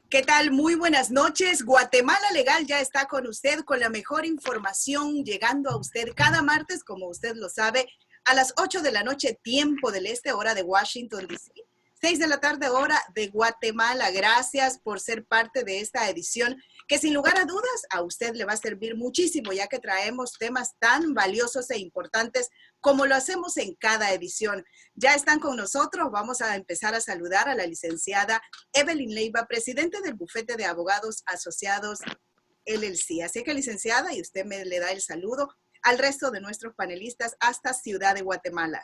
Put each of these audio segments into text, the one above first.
¿Qué tal? Muy buenas noches. Guatemala Legal ya está con usted con la mejor información llegando a usted cada martes, como usted lo sabe, a las 8 de la noche, tiempo del este, hora de Washington, D.C. 6 de la tarde, hora de Guatemala. Gracias por ser parte de esta edición que sin lugar a dudas a usted le va a servir muchísimo, ya que traemos temas tan valiosos e importantes como lo hacemos en cada edición. Ya están con nosotros. Vamos a empezar a saludar a la licenciada Evelyn Leiva, presidente del Bufete de Abogados Asociados LLC. Así que, licenciada, y usted me le da el saludo al resto de nuestros panelistas hasta Ciudad de Guatemala.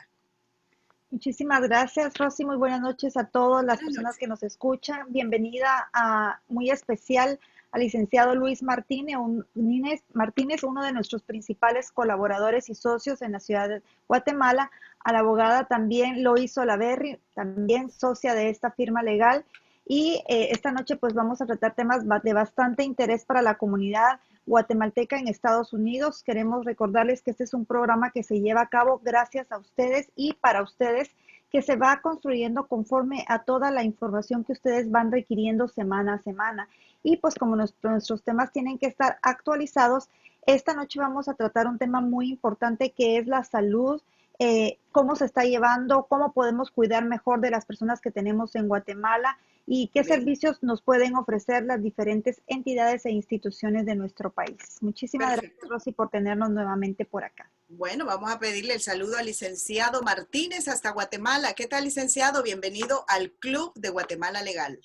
Muchísimas gracias, Rosy. Muy buenas noches a todas las personas que nos escuchan. Bienvenida muy especial al licenciado Luis Martínez, uno de nuestros principales colaboradores y socios en la ciudad de Guatemala, a la abogada también Lois Olaverri, también socia de esta firma legal. Y esta noche pues vamos a tratar temas de bastante interés para la comunidad guatemalteca en Estados Unidos. Queremos recordarles que este es un programa que se lleva a cabo gracias a ustedes y para ustedes, que se va construyendo conforme a toda la información que ustedes van requiriendo semana a semana. Y pues como nuestros temas tienen que estar actualizados, esta noche vamos a tratar un tema muy importante que es la salud, cómo se está llevando, cómo podemos cuidar mejor de las personas que tenemos en Guatemala y qué servicios nos pueden ofrecer las diferentes entidades e instituciones de nuestro país. Muchísimas gracias, Rosy, por tenernos nuevamente por acá. Bueno, vamos a pedirle el saludo al licenciado Martínez hasta Guatemala. ¿Qué tal, licenciado? Bienvenido al Club de Guatemala Legal.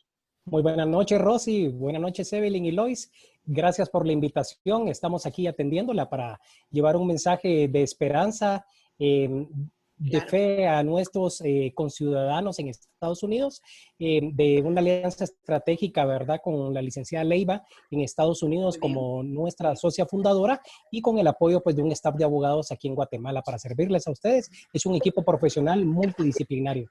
Muy buenas noches, Rosy. Buenas noches, Evelyn y Lois. Gracias por la invitación. Estamos aquí atendiéndola para llevar un mensaje de esperanza, de fe a nuestros conciudadanos en Estados Unidos, de una alianza estratégica, ¿verdad?, con la licenciada Leiva en Estados Unidos como nuestra socia fundadora y con el apoyo pues de un staff de abogados aquí en Guatemala para servirles a ustedes. Es un equipo profesional multidisciplinario.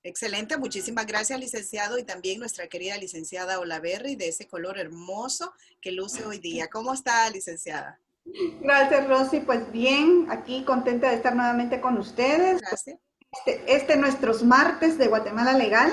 Excelente, muchísimas gracias, licenciado, y también nuestra querida licenciada Olaverri, de ese color hermoso que luce hoy día. ¿Cómo está, licenciada? Gracias, Rosy. Pues bien, aquí contenta de estar nuevamente con ustedes. Gracias. Este nuestros martes de Guatemala Legal.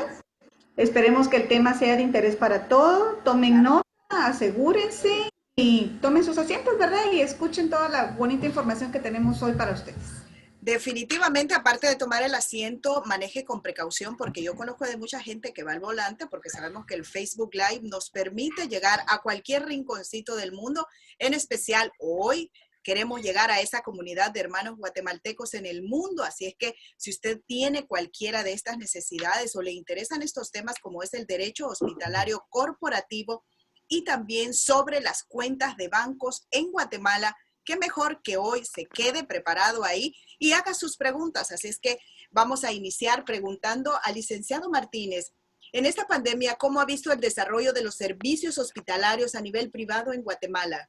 Esperemos que el tema sea de interés para todos. Tomen nota, asegúrense y tomen sus asientos, ¿verdad? Y escuchen toda la bonita información que tenemos hoy para ustedes. Definitivamente, aparte de tomar el asiento, maneje con precaución, porque yo conozco de mucha gente que va al volante, porque sabemos que el Facebook Live nos permite llegar a cualquier rinconcito del mundo. En especial hoy queremos llegar a esa comunidad de hermanos guatemaltecos en el mundo. Así es que si usted tiene cualquiera de estas necesidades o le interesan estos temas como es el derecho hospitalario corporativo y también sobre las cuentas de bancos en Guatemala, qué mejor que hoy se quede preparado ahí y haga sus preguntas. Así es que vamos a iniciar preguntando al licenciado Martínez. En esta pandemia, ¿cómo ha visto el desarrollo de los servicios hospitalarios a nivel privado en Guatemala?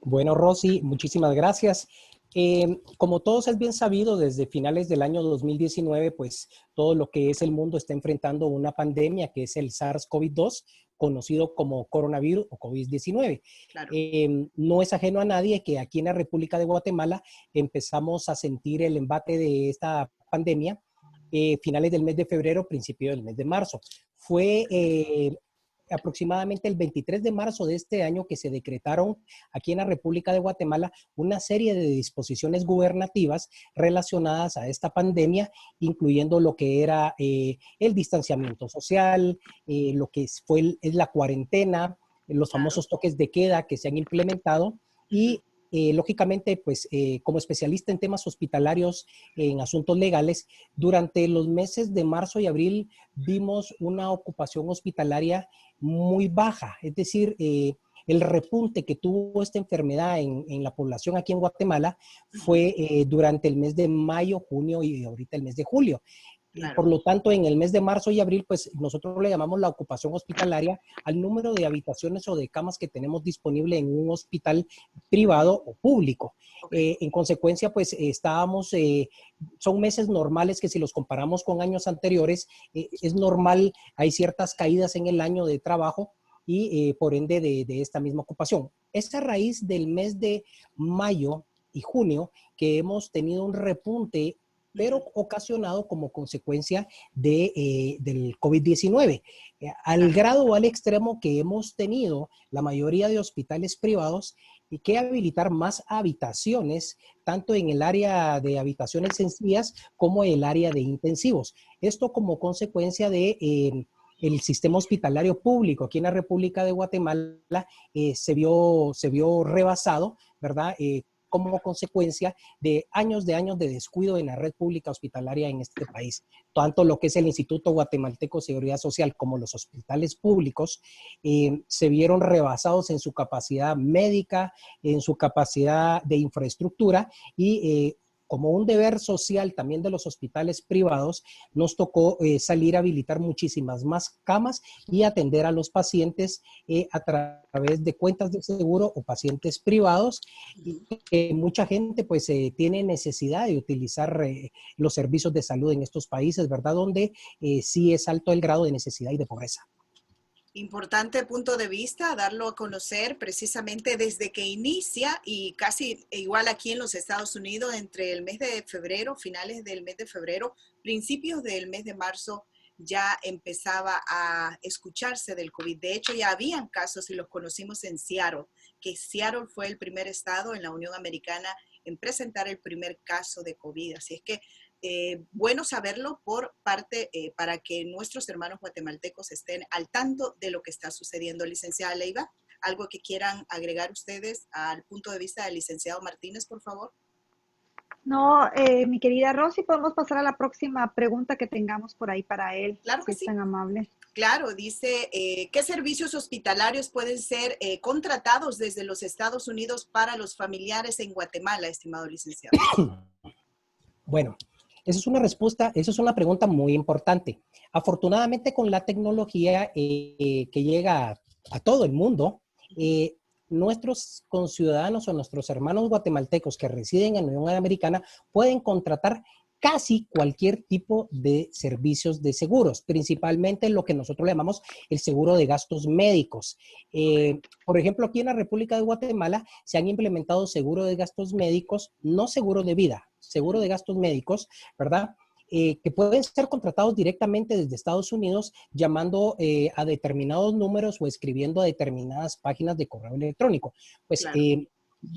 Bueno, Rosy, muchísimas gracias. Como todos es bien sabido, desde finales del año 2019, pues todo lo que es el mundo está enfrentando una pandemia que es el SARS-CoV-2, conocido como coronavirus o COVID-19. Claro. No es ajeno a nadie que aquí en la República de Guatemala empezamos a sentir el embate de esta pandemia finales del mes de febrero, principio del mes de marzo. Fue aproximadamente el 23 de marzo de este año que se decretaron aquí en la República de Guatemala una serie de disposiciones gubernativas relacionadas a esta pandemia, incluyendo lo que era el distanciamiento social, lo que es la cuarentena, los famosos toques de queda que se han implementado y lógicamente, pues como especialista en temas hospitalarios, en asuntos legales, durante los meses de marzo y abril vimos una ocupación hospitalaria muy baja, es decir, el repunte que tuvo esta enfermedad en la población aquí en Guatemala fue durante el mes de mayo, junio y ahorita el mes de julio. Claro. Por lo tanto, en el mes de marzo y abril, pues nosotros le llamamos la ocupación hospitalaria al número de habitaciones o de camas que tenemos disponible en un hospital privado o público. Okay. En consecuencia, pues estábamos, son meses normales que si los comparamos con años anteriores, es normal, hay ciertas caídas en el año de trabajo y por ende de esta misma ocupación. Es a raíz del mes de mayo y junio que hemos tenido un repunte pero ocasionado como consecuencia del COVID-19, al grado o al extremo que hemos tenido la mayoría de hospitales privados y que habilitar más habitaciones, tanto en el área de habitaciones sencillas como el área de intensivos. Esto como consecuencia de el sistema hospitalario público aquí en la República de Guatemala se vio rebasado, ¿verdad? Como consecuencia de años de descuido en la red pública hospitalaria en este país. Tanto lo que es el Instituto Guatemalteco de Seguridad Social como los hospitales públicos se vieron rebasados en su capacidad médica, en su capacidad de infraestructura y como un deber social también de los hospitales privados, nos tocó salir a habilitar muchísimas más camas y atender a los pacientes a través de cuentas de seguro o pacientes privados. Y mucha gente pues tiene necesidad de utilizar los servicios de salud en estos países, ¿verdad? Donde sí es alto el grado de necesidad y de pobreza. Importante punto de vista, darlo a conocer precisamente desde que inicia y casi igual aquí en los Estados Unidos, entre el mes de febrero, finales del mes de febrero, principios del mes de marzo, ya empezaba a escucharse del COVID. De hecho, ya habían casos y los conocimos en Seattle, que Seattle fue el primer estado en la Unión Americana en presentar el primer caso de COVID. Así es que bueno saberlo por parte, para que nuestros hermanos guatemaltecos estén al tanto de lo que está sucediendo. Licenciada Leiva, ¿algo que quieran agregar ustedes al punto de vista del licenciado Martínez, por favor? No, mi querida Rosy, podemos pasar a la próxima pregunta que tengamos por ahí para él, Claro si que es sí. tan amable. Claro, dice, ¿qué servicios hospitalarios pueden ser contratados desde los Estados Unidos para los familiares en Guatemala, estimado licenciado? Bueno, esa es una pregunta muy importante. Afortunadamente con la tecnología que llega a todo el mundo, nuestros conciudadanos o nuestros hermanos guatemaltecos que residen en la Unión Americana pueden contratar casi cualquier tipo de servicios de seguros, principalmente lo que nosotros le llamamos el seguro de gastos médicos. Por ejemplo, aquí en la República de Guatemala se han implementado seguro de gastos médicos, no seguro de vida, seguro de gastos médicos, ¿verdad? Que pueden ser contratados directamente desde Estados Unidos llamando a determinados números o escribiendo a determinadas páginas de correo electrónico. Pues Claro.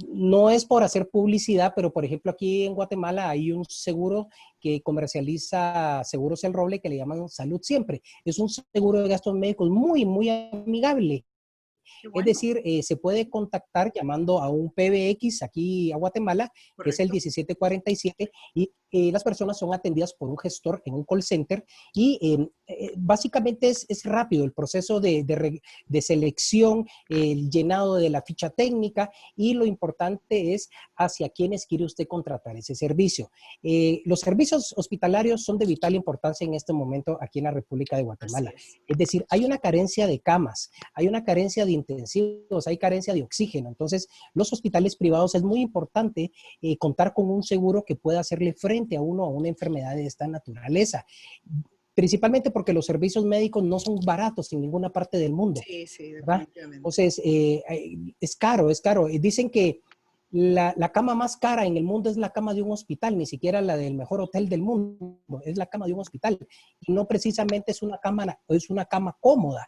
no es por hacer publicidad, pero por ejemplo aquí en Guatemala hay un seguro que comercializa Seguros El Roble que le llaman Salud Siempre. Es un seguro de gastos médicos muy, muy amigable. Qué Es bueno. decir, se puede contactar llamando a un PBX aquí a Guatemala, Correcto. que es el 1747, y las personas son atendidas por un gestor en un call center y básicamente es rápido el proceso de selección, el llenado de la ficha técnica y lo importante es hacia quiénes quiere usted contratar ese servicio. Los servicios hospitalarios son de vital importancia en este momento aquí en la República de Guatemala. Es decir, hay una carencia de camas, hay una carencia de intensivos, hay carencia de oxígeno. Entonces, los hospitales privados es muy importante contar con un seguro que pueda hacerle frente a uno a una enfermedad de esta naturaleza. Principalmente porque los servicios médicos no son baratos en ninguna parte del mundo. Sí, sí, ¿verdad? definitivamente. Entonces, es caro, es caro. Dicen que la cama más cara en el mundo es la cama de un hospital, ni siquiera la del mejor hotel del mundo, es la cama de un hospital. Y no precisamente es una cama cómoda.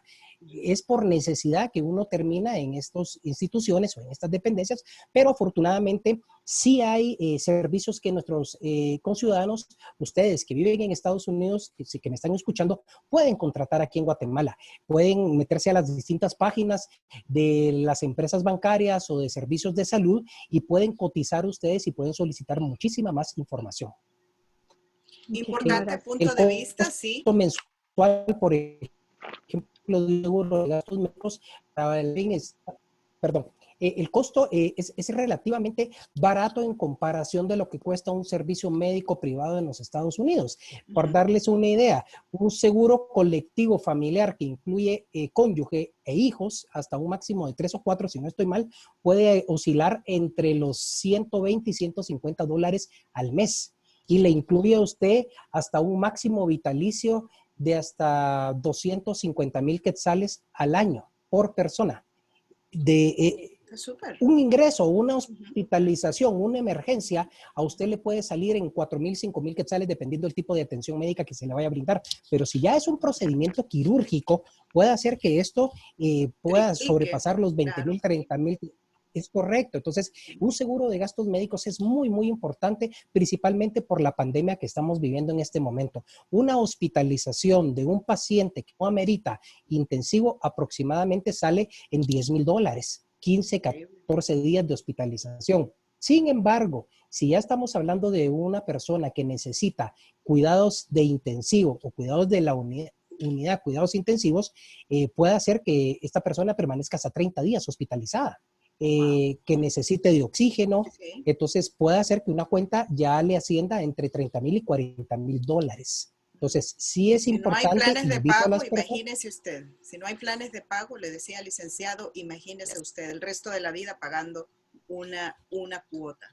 Es por necesidad que uno termina en estas instituciones o en estas dependencias, pero afortunadamente sí hay servicios que nuestros conciudadanos, ustedes que viven en Estados Unidos, que me están escuchando, pueden contratar aquí en Guatemala. Pueden meterse a las distintas páginas de las empresas bancarias o de servicios de salud y pueden cotizar ustedes y pueden solicitar muchísima más información. Importante punto de vista, sí. El costo mensual, por ejemplo, de seguro de gastos médicos para el bienestar, perdón, el costo es relativamente barato en comparación de lo que cuesta un servicio médico privado en los Estados Unidos. Por darles una idea, un seguro colectivo familiar que incluye cónyuge e hijos, hasta un máximo de 3 o 4, si no estoy mal, puede oscilar entre los 120 y $150 al mes. Y le incluye a usted hasta un máximo vitalicio de hasta 250,000 quetzales al año por persona. Está súper. Un ingreso, una Ujú. hospitalización, una emergencia, a usted le puede salir en 4,000, 5,000 quetzales, dependiendo del tipo de atención médica que se le vaya a brindar. Pero si ya es un procedimiento quirúrgico, puede hacer que esto pueda Triplique, sobrepasar los 20,000, claro. 30,000. Es correcto. Entonces, un seguro de gastos médicos es muy, muy importante, principalmente por la pandemia que estamos viviendo en este momento. Una hospitalización de un paciente que no amerita intensivo aproximadamente sale en $10,000, 15, Increíble. 14 días de hospitalización. Sin embargo, si ya estamos hablando de una persona que necesita cuidados de intensivo o cuidados de la unidad cuidados intensivos, puede hacer que esta persona permanezca hasta 30 días hospitalizada, Wow. que necesite de oxígeno. Sí. Entonces puede hacer que una cuenta ya le ascienda entre 30,000 y 40,000 dólares. Entonces, sí es Si no hay importante, planes de invito a pago, las personas. imagínese usted. Si no hay planes de pago, le decía al licenciado, imagínese usted el resto de la vida pagando una cuota.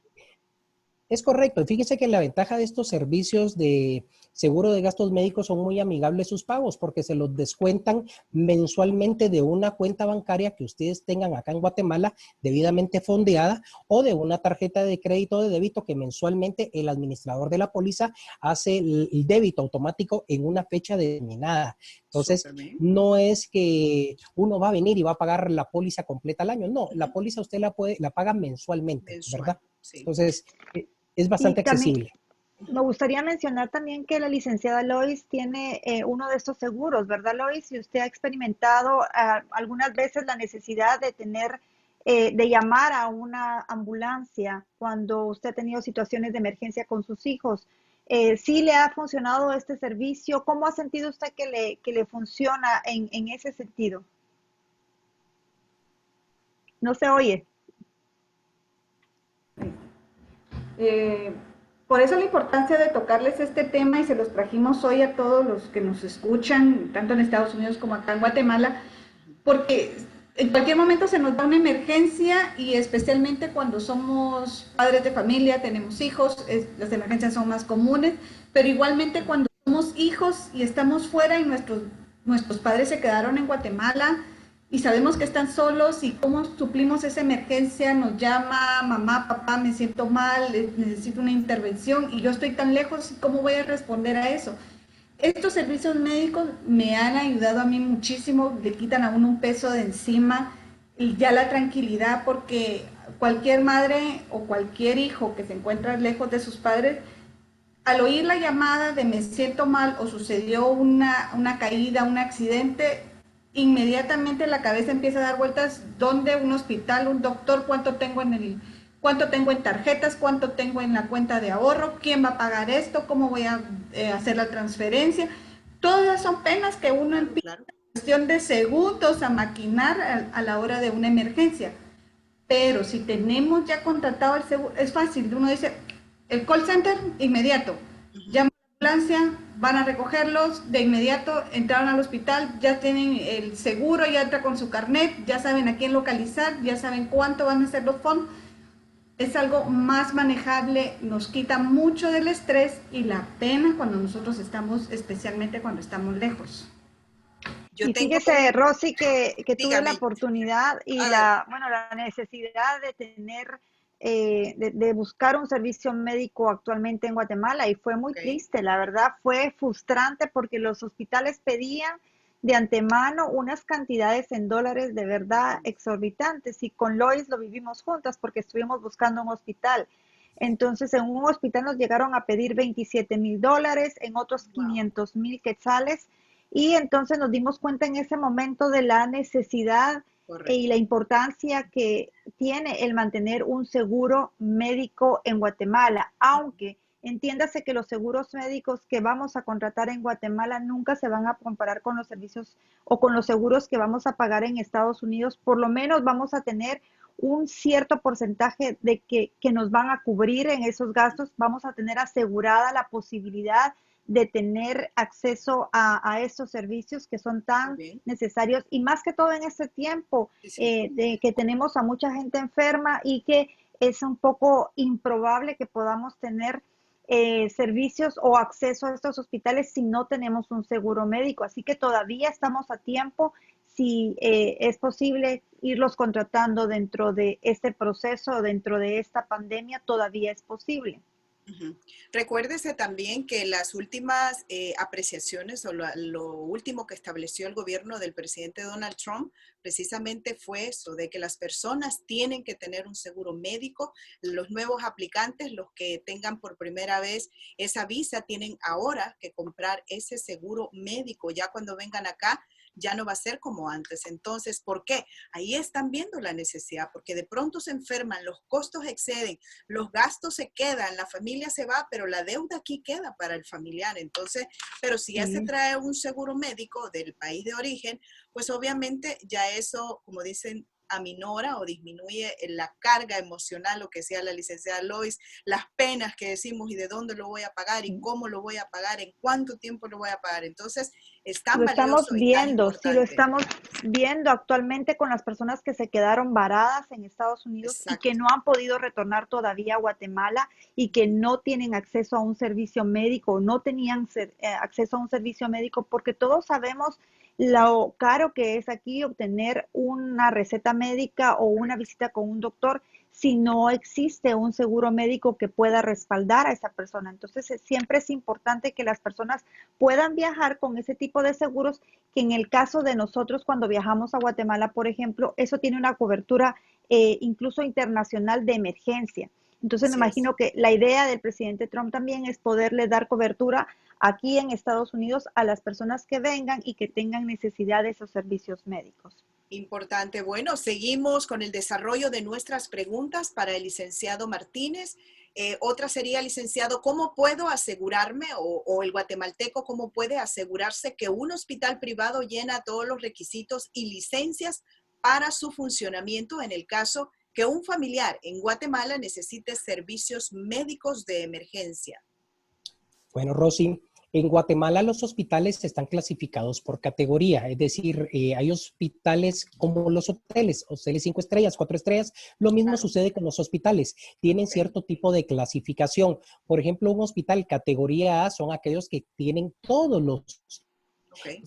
Es correcto. Y fíjese que la ventaja de estos servicios de seguro de gastos médicos son muy amigables sus pagos porque se los descuentan mensualmente de una cuenta bancaria que ustedes tengan acá en Guatemala debidamente fondeada o de una tarjeta de crédito o de débito que mensualmente el administrador de la póliza hace el débito automático en una fecha determinada. Entonces, Súper bien. no es que uno va a venir y va a pagar la póliza completa al año. No, la póliza usted la paga mensualmente, Mensual, ¿verdad? sí. Entonces, es Y bastante también accesible. me gustaría mencionar también que la licenciada Lois tiene uno de estos seguros, ¿verdad, Lois? Y usted ha experimentado algunas veces la necesidad de tener, de llamar a una ambulancia cuando usted ha tenido situaciones de emergencia con sus hijos. ¿Sí le ha funcionado este servicio? ¿Cómo ha sentido usted que le funciona en ese sentido? No se oye. Eh, por eso la importancia de tocarles este tema y se los trajimos hoy a todos los que nos escuchan, tanto en Estados Unidos como acá en Guatemala, porque en cualquier momento se nos da una emergencia y especialmente cuando somos padres de familia, tenemos hijos, las emergencias son más comunes, pero igualmente cuando somos hijos y estamos fuera y nuestros padres se quedaron en Guatemala y sabemos que están solos y cómo suplimos esa emergencia, nos llama mamá, papá, me siento mal, necesito una intervención y yo estoy tan lejos, ¿cómo voy a responder a eso? Estos servicios médicos me han ayudado a mí muchísimo, le quitan a uno un peso de encima y ya la tranquilidad, porque cualquier madre o cualquier hijo que se encuentra lejos de sus padres, al oír la llamada de me siento mal o sucedió una caída, un accidente, inmediatamente la cabeza empieza a dar vueltas: ¿dónde? Un hospital, un doctor, cuánto tengo en tarjetas, cuánto tengo en la cuenta de ahorro, quién va a pagar esto, cómo voy a hacer la transferencia. Todas son penas que uno Claro, empieza claro. en cuestión de segundos a maquinar a la hora de una emergencia. Pero si tenemos ya contratado el seguro, es fácil. Uno dice, el call center, inmediato. Llama a la ambulancia, van a recogerlos, de inmediato entraron al hospital, ya tienen el seguro, ya entra con su carnet, ya saben a quién localizar, ya saben cuánto van a ser los fondos. Es algo más manejable, nos quita mucho del estrés y la pena cuando nosotros estamos, especialmente cuando estamos lejos. Yo Y tengo fíjese, Rosy, que tuve la dígame, oportunidad y a ver, la necesidad de tener, de buscar un servicio médico actualmente en Guatemala y fue muy ok, triste, la verdad, fue frustrante porque los hospitales pedían de antemano unas cantidades en dólares de verdad exorbitantes y con Lois lo vivimos juntas porque estuvimos buscando un hospital. Entonces, en un hospital nos llegaron a pedir $27,000, en otros wow, 500,000 quetzales y entonces nos dimos cuenta en ese momento de la necesidad y correcto. la importancia que tiene el mantener un seguro médico en Guatemala, aunque entiéndase que los seguros médicos que vamos a contratar en Guatemala nunca se van a comparar con los servicios o con los seguros que vamos a pagar en Estados Unidos. Por lo menos vamos a tener un cierto porcentaje de que nos van a cubrir en esos gastos, vamos a tener asegurada la posibilidad de tener acceso a estos servicios que son Muy tan bien, necesarios y más que todo en este tiempo sí, sí, de que tenemos a mucha gente enferma y que es un poco improbable que podamos tener servicios o acceso a estos hospitales si no tenemos un seguro médico. Así que todavía estamos a tiempo. Si es posible irlos contratando dentro de este proceso, dentro de esta pandemia, todavía es posible. Ujú. Recuérdese también que las últimas apreciaciones o lo último que estableció el gobierno del presidente Donald Trump precisamente fue eso, de que las personas tienen que tener un seguro médico. Los nuevos aplicantes, los que tengan por primera vez esa visa, tienen ahora que comprar ese seguro médico. Ya cuando vengan acá, ya no va a ser como antes. Entonces, ¿por qué? Ahí están viendo la necesidad, porque de pronto se enferman, los costos exceden, los gastos se quedan, la familia se va, pero la deuda aquí queda para el familiar. Entonces, pero si ya se Sí. trae un seguro médico del país de origen, pues obviamente ya eso, como dicen, aminora o disminuye la carga emocional, lo que sea la licenciada Lois, las penas que decimos y de dónde lo voy a pagar y cómo lo voy a pagar, en cuánto tiempo lo voy a pagar. Entonces, es tan Lo estamos valioso y tan viendo, sí, lo importante. estamos viendo actualmente con las personas que se quedaron varadas en Estados Unidos y que Exacto. no han podido retornar todavía a Guatemala y que no tienen acceso a un servicio médico, no tenían acceso a un servicio médico, porque todos sabemos lo caro que es aquí obtener una receta médica o una visita con un doctor si no existe un seguro médico que pueda respaldar a esa persona. Entonces, siempre es importante que las personas puedan viajar con ese tipo de seguros, que en el caso de nosotros cuando viajamos a Guatemala, por ejemplo, eso tiene una cobertura incluso internacional de emergencia. Entonces me Así es. imagino que la idea del presidente Trump también es poderle dar cobertura aquí en Estados Unidos a las personas que vengan y que tengan necesidad de esos servicios médicos. Importante. Bueno, seguimos con el desarrollo de nuestras preguntas para el licenciado Martínez. Otra sería, licenciado, ¿cómo puedo asegurarme o el guatemalteco cómo puede asegurarse que un hospital privado llena todos los requisitos y licencias para su funcionamiento en el caso que un familiar en Guatemala necesite servicios médicos de emergencia? Bueno, Rosy, en Guatemala los hospitales están clasificados por categoría, es decir, hay hospitales como los hoteles, hoteles 5 estrellas, 4 estrellas, lo mismo Claro. sucede con los hospitales, tienen Ok. cierto tipo de clasificación. Por ejemplo, un hospital categoría A son aquellos que tienen Ok.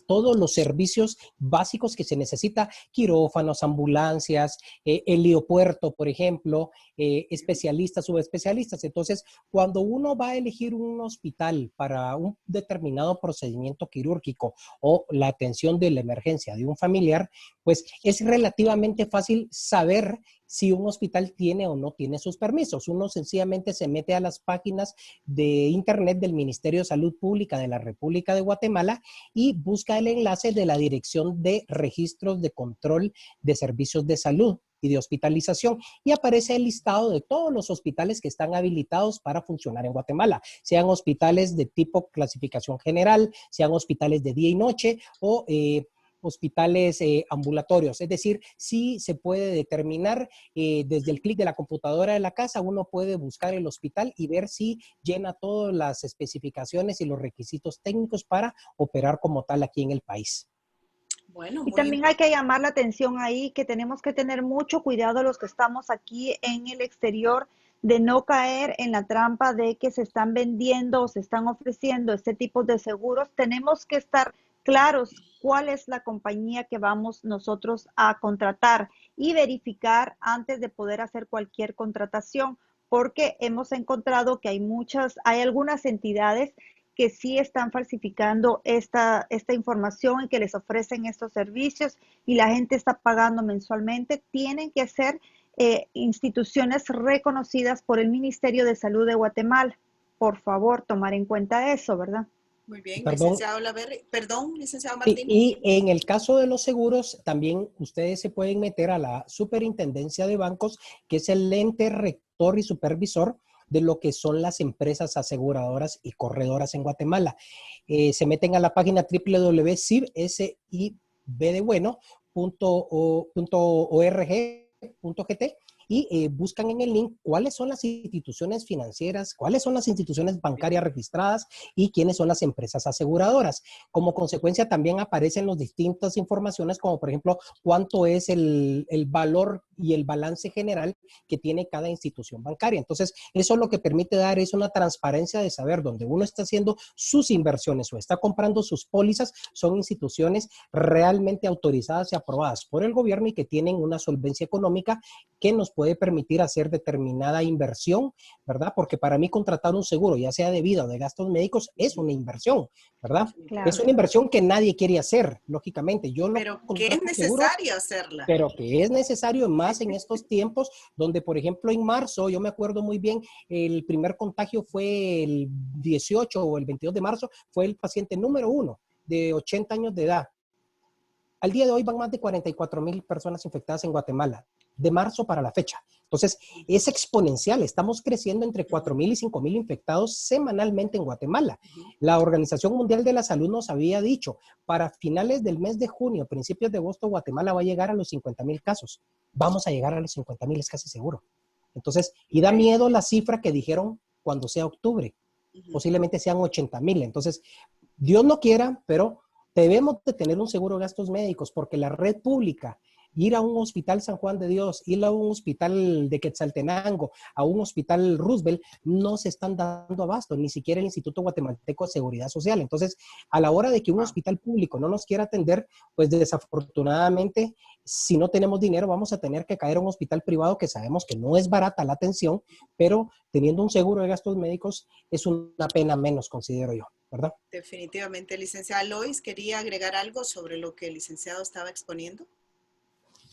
todos los servicios básicos que se necesita, quirófanos, ambulancias, heliopuerto, por ejemplo, especialistas, subespecialistas. Entonces, cuando uno va a elegir un hospital para un determinado procedimiento quirúrgico o la atención de la emergencia de un familiar, pues es relativamente fácil saber si un hospital tiene o no tiene sus permisos. Uno sencillamente se mete a las páginas de internet del Ministerio de Salud Pública de la República de Guatemala y busca el enlace de la Dirección de Registros de Control de Servicios de Salud y de Hospitalización y aparece el listado de todos los hospitales que están habilitados para funcionar en Guatemala, sean hospitales de tipo clasificación general, sean hospitales de día y noche o hospitales ambulatorios. Es decir, sí se puede determinar desde el clic de la computadora de la casa, uno puede buscar el hospital y ver si llena todas las especificaciones y los requisitos técnicos para operar como tal aquí en el país. Bueno, Y muy también hay importante. que llamar la atención ahí que tenemos que tener mucho cuidado los que estamos aquí en el exterior de no caer en la trampa de que se están vendiendo o se están ofreciendo este tipo de seguros. Tenemos que estar claros cuál es la compañía que vamos nosotros a contratar y verificar antes de poder hacer cualquier contratación, porque hemos encontrado que hay algunas entidades que sí están falsificando esta información y que les ofrecen estos servicios y la gente está pagando mensualmente. Tienen que ser instituciones reconocidas por el Ministerio de Salud de Guatemala. Por favor, tomar en cuenta eso, ¿verdad? Muy bien, Perdón, licenciado Laverri. Perdón, licenciado sí, Martínez. y en el caso de los seguros, también ustedes se pueden meter a la Superintendencia de Bancos, que es el ente rector y supervisor de lo que son las empresas aseguradoras y corredoras en Guatemala. Se meten a la página www.sib.org.gt y buscan en el link cuáles son las instituciones financieras, cuáles son las instituciones bancarias registradas y quiénes son las empresas aseguradoras. Como consecuencia también aparecen las distintas informaciones, como por ejemplo, cuánto es el valor y el balance general que tiene cada institución bancaria. Entonces, eso lo que permite dar es una transparencia de saber dónde uno está haciendo sus inversiones o está comprando sus pólizas, son instituciones realmente autorizadas y aprobadas por el gobierno y que tienen una solvencia económica que nos puede permitir hacer determinada inversión, ¿verdad? Porque para mí contratar un seguro, ya sea de vida o de gastos médicos, es una inversión, ¿verdad? Claro. Es una inversión que nadie quiere hacer, lógicamente. Yo lo Pero que es contrato seguro, necesario hacerla. pero que es necesario más en estos tiempos donde, por ejemplo, en marzo, yo me acuerdo muy bien, el primer contagio fue el 18 o el 22 de marzo, fue el paciente número 1 de 80 años de edad. Al día de hoy van más de 44,000 personas infectadas en Guatemala, de marzo para la fecha. Entonces, es exponencial. Estamos creciendo entre 4,000 y 5,000 infectados semanalmente en Guatemala. La Organización Mundial de la Salud nos había dicho, para finales del mes de junio, principios de agosto, Guatemala va a llegar a los 50,000 casos. Vamos a llegar a los 50,000, es casi seguro. Entonces, y da miedo la cifra que dijeron cuando sea octubre. Posiblemente sean 80,000. Entonces, Dios no quiera, pero debemos de tener un seguro de gastos médicos porque la red pública, ir a un hospital San Juan de Dios, ir a un hospital de Quetzaltenango, a un hospital Roosevelt, no se están dando abasto, ni siquiera el Instituto Guatemalteco de Seguridad Social. Entonces, a la hora de que un hospital público no nos quiera atender, pues desafortunadamente, si no tenemos dinero, vamos a tener que caer a un hospital privado que sabemos que no es barata la atención, pero teniendo un seguro de gastos médicos es una pena menos, considero yo, ¿verdad? Definitivamente, licenciada Lois, ¿quería agregar algo sobre lo que el licenciado estaba exponiendo?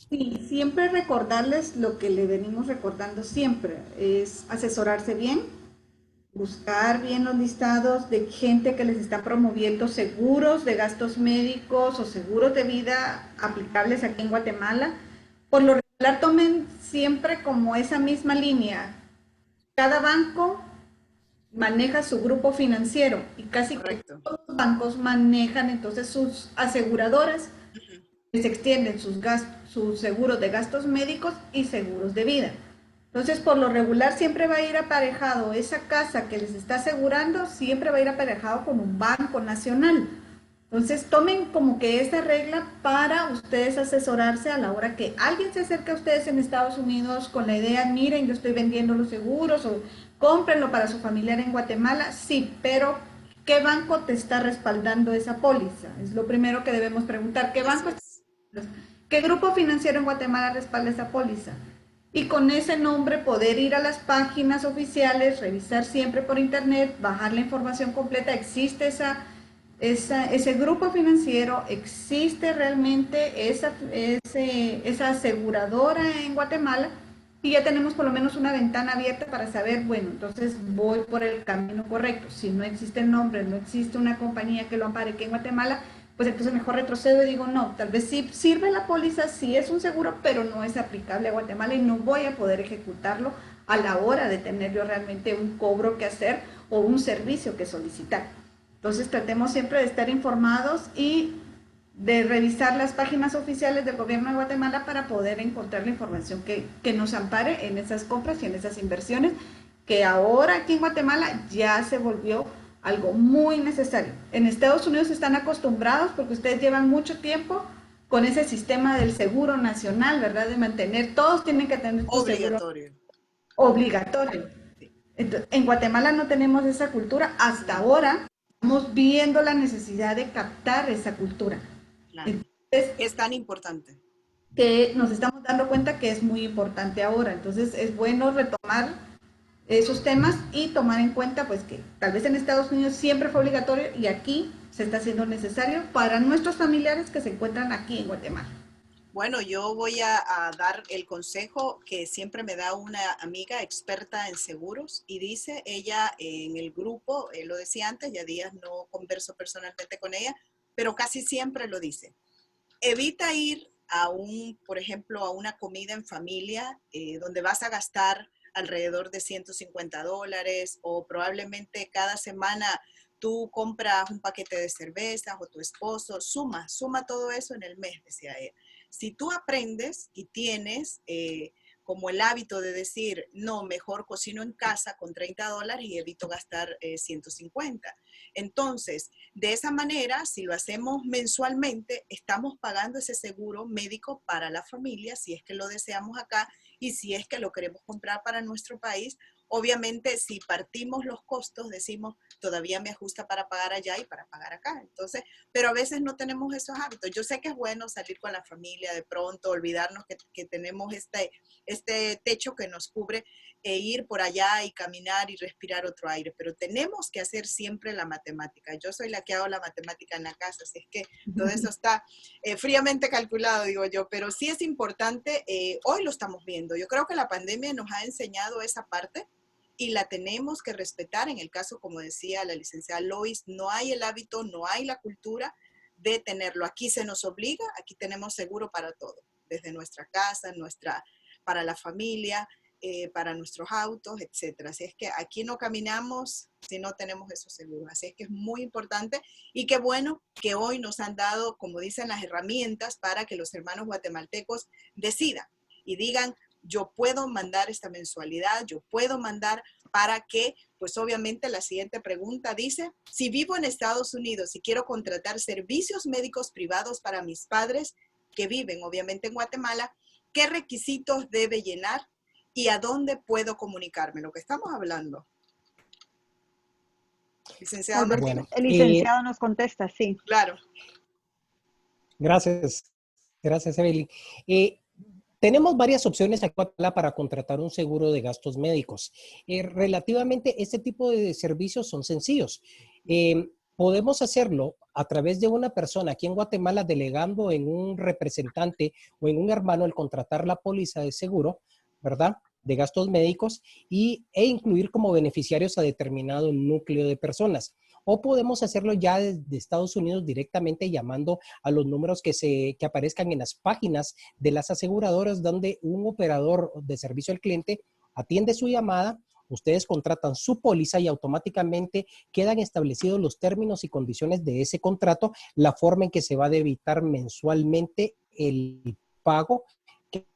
Sí, siempre recordarles lo que le venimos recordando siempre, es asesorarse bien, buscar bien los listados de gente que les está promoviendo seguros de gastos médicos o seguros de vida aplicables aquí en Guatemala. Por lo regular, tomen siempre como esa misma línea. Cada banco maneja su grupo financiero y casi todos los bancos manejan entonces sus aseguradoras que se extienden sus seguros de gastos médicos y seguros de vida. Entonces, por lo regular, siempre va a ir aparejado esa casa que les está asegurando, siempre va a ir aparejado con un banco nacional. Entonces, tomen como que esta regla para ustedes asesorarse a la hora que alguien se acerque a ustedes en Estados Unidos con la idea, miren, yo estoy vendiendo los seguros o cómprenlo para su familiar en Guatemala. Sí, pero ¿qué banco te está respaldando esa póliza? Es lo primero que debemos preguntar. ¿Qué banco? ¿Qué grupo financiero en Guatemala respalda esa póliza? Y con ese nombre poder ir a las páginas oficiales, revisar siempre por internet, bajar la información completa. Existe ese grupo financiero, existe realmente esa aseguradora en Guatemala y ya tenemos por lo menos una ventana abierta para saber, bueno, entonces voy por el camino correcto. Si no existe el nombre, no existe una compañía que lo ampare aquí en Guatemala, pues entonces mejor retrocedo y digo, no, tal vez sí sirve la póliza, sí es un seguro, pero no es aplicable a Guatemala y no voy a poder ejecutarlo a la hora de tener yo realmente un cobro que hacer o un servicio que solicitar. Entonces tratemos siempre de estar informados y de revisar las páginas oficiales del gobierno de Guatemala para poder encontrar la información que nos ampare en esas compras y en esas inversiones, que ahora aquí en Guatemala ya se volvió algo muy necesario. En Estados Unidos están acostumbrados porque ustedes llevan mucho tiempo con ese sistema del seguro nacional, ¿verdad? De mantener, todos tienen que tener su Obligatorio. seguro obligatorio. Entonces, en Guatemala no tenemos esa cultura. Hasta ahora estamos viendo la necesidad de captar esa cultura. Claro. Entonces, es tan importante. Que nos estamos dando cuenta que es muy importante ahora. Entonces es bueno retomar esos temas y tomar en cuenta pues que tal vez en Estados Unidos siempre fue obligatorio y aquí se está haciendo necesario para nuestros familiares que se encuentran aquí en Guatemala. Bueno, yo voy a dar el consejo que siempre me da una amiga experta en seguros y dice ella en el grupo, lo decía antes, ya días no converso personalmente con ella, pero casi siempre lo dice. Evita ir a por ejemplo, a una comida en familia donde vas a gastar alrededor de $150 o probablemente cada semana tú compras un paquete de cervezas o tu esposo, suma todo eso en el mes, decía ella. Si tú aprendes y tienes como el hábito de decir, no, mejor cocino en casa con $30 y evito gastar 150. Entonces, de esa manera, si lo hacemos mensualmente, estamos pagando ese seguro médico para la familia, si es que lo deseamos acá y si es que lo queremos comprar para nuestro país. Obviamente, si partimos los costos, decimos, todavía me ajusta para pagar allá y para pagar acá. Entonces, pero a veces no tenemos esos hábitos. Yo sé que es bueno salir con la familia de pronto, olvidarnos que tenemos este techo que nos cubre e ir por allá y caminar y respirar otro aire, pero tenemos que hacer siempre la matemática. Yo soy la que hago la matemática en la casa, así es que todo eso está fríamente calculado, digo yo, pero sí es importante, hoy lo estamos viendo. Yo creo que la pandemia nos ha enseñado esa parte y la tenemos que respetar. En el caso, como decía la licenciada Lois, no hay el hábito, no hay la cultura de tenerlo. Aquí se nos obliga, aquí tenemos seguro para todo, desde nuestra casa, para la familia, para nuestros autos, etcétera. Así es que aquí no caminamos si no tenemos esos seguros. Así es que es muy importante y qué bueno que hoy nos han dado, como dicen, las herramientas para que los hermanos guatemaltecos decidan y digan, yo puedo mandar esta mensualidad, yo puedo mandar para que, pues obviamente la siguiente pregunta dice, si vivo en Estados Unidos y quiero contratar servicios médicos privados para mis padres que viven obviamente en Guatemala, ¿qué requisitos debe llenar y a dónde puedo comunicarme? Lo que estamos hablando. Licenciado Tal vez Martínez. el licenciado nos contesta, sí. Claro. Gracias, gracias, Evelyn. Tenemos varias opciones aquí para contratar un seguro de gastos médicos. Relativamente, este tipo de servicios son sencillos. Podemos hacerlo a través de una persona aquí en Guatemala delegando en un representante o en un hermano el contratar la póliza de seguro, ¿verdad?, de gastos médicos e incluir como beneficiarios a determinado núcleo de personas. O podemos hacerlo ya desde Estados Unidos directamente llamando a los números que aparezcan en las páginas de las aseguradoras, donde un operador de servicio al cliente atiende su llamada, ustedes contratan su póliza y automáticamente quedan establecidos los términos y condiciones de ese contrato, la forma en que se va a debitar mensualmente el pago que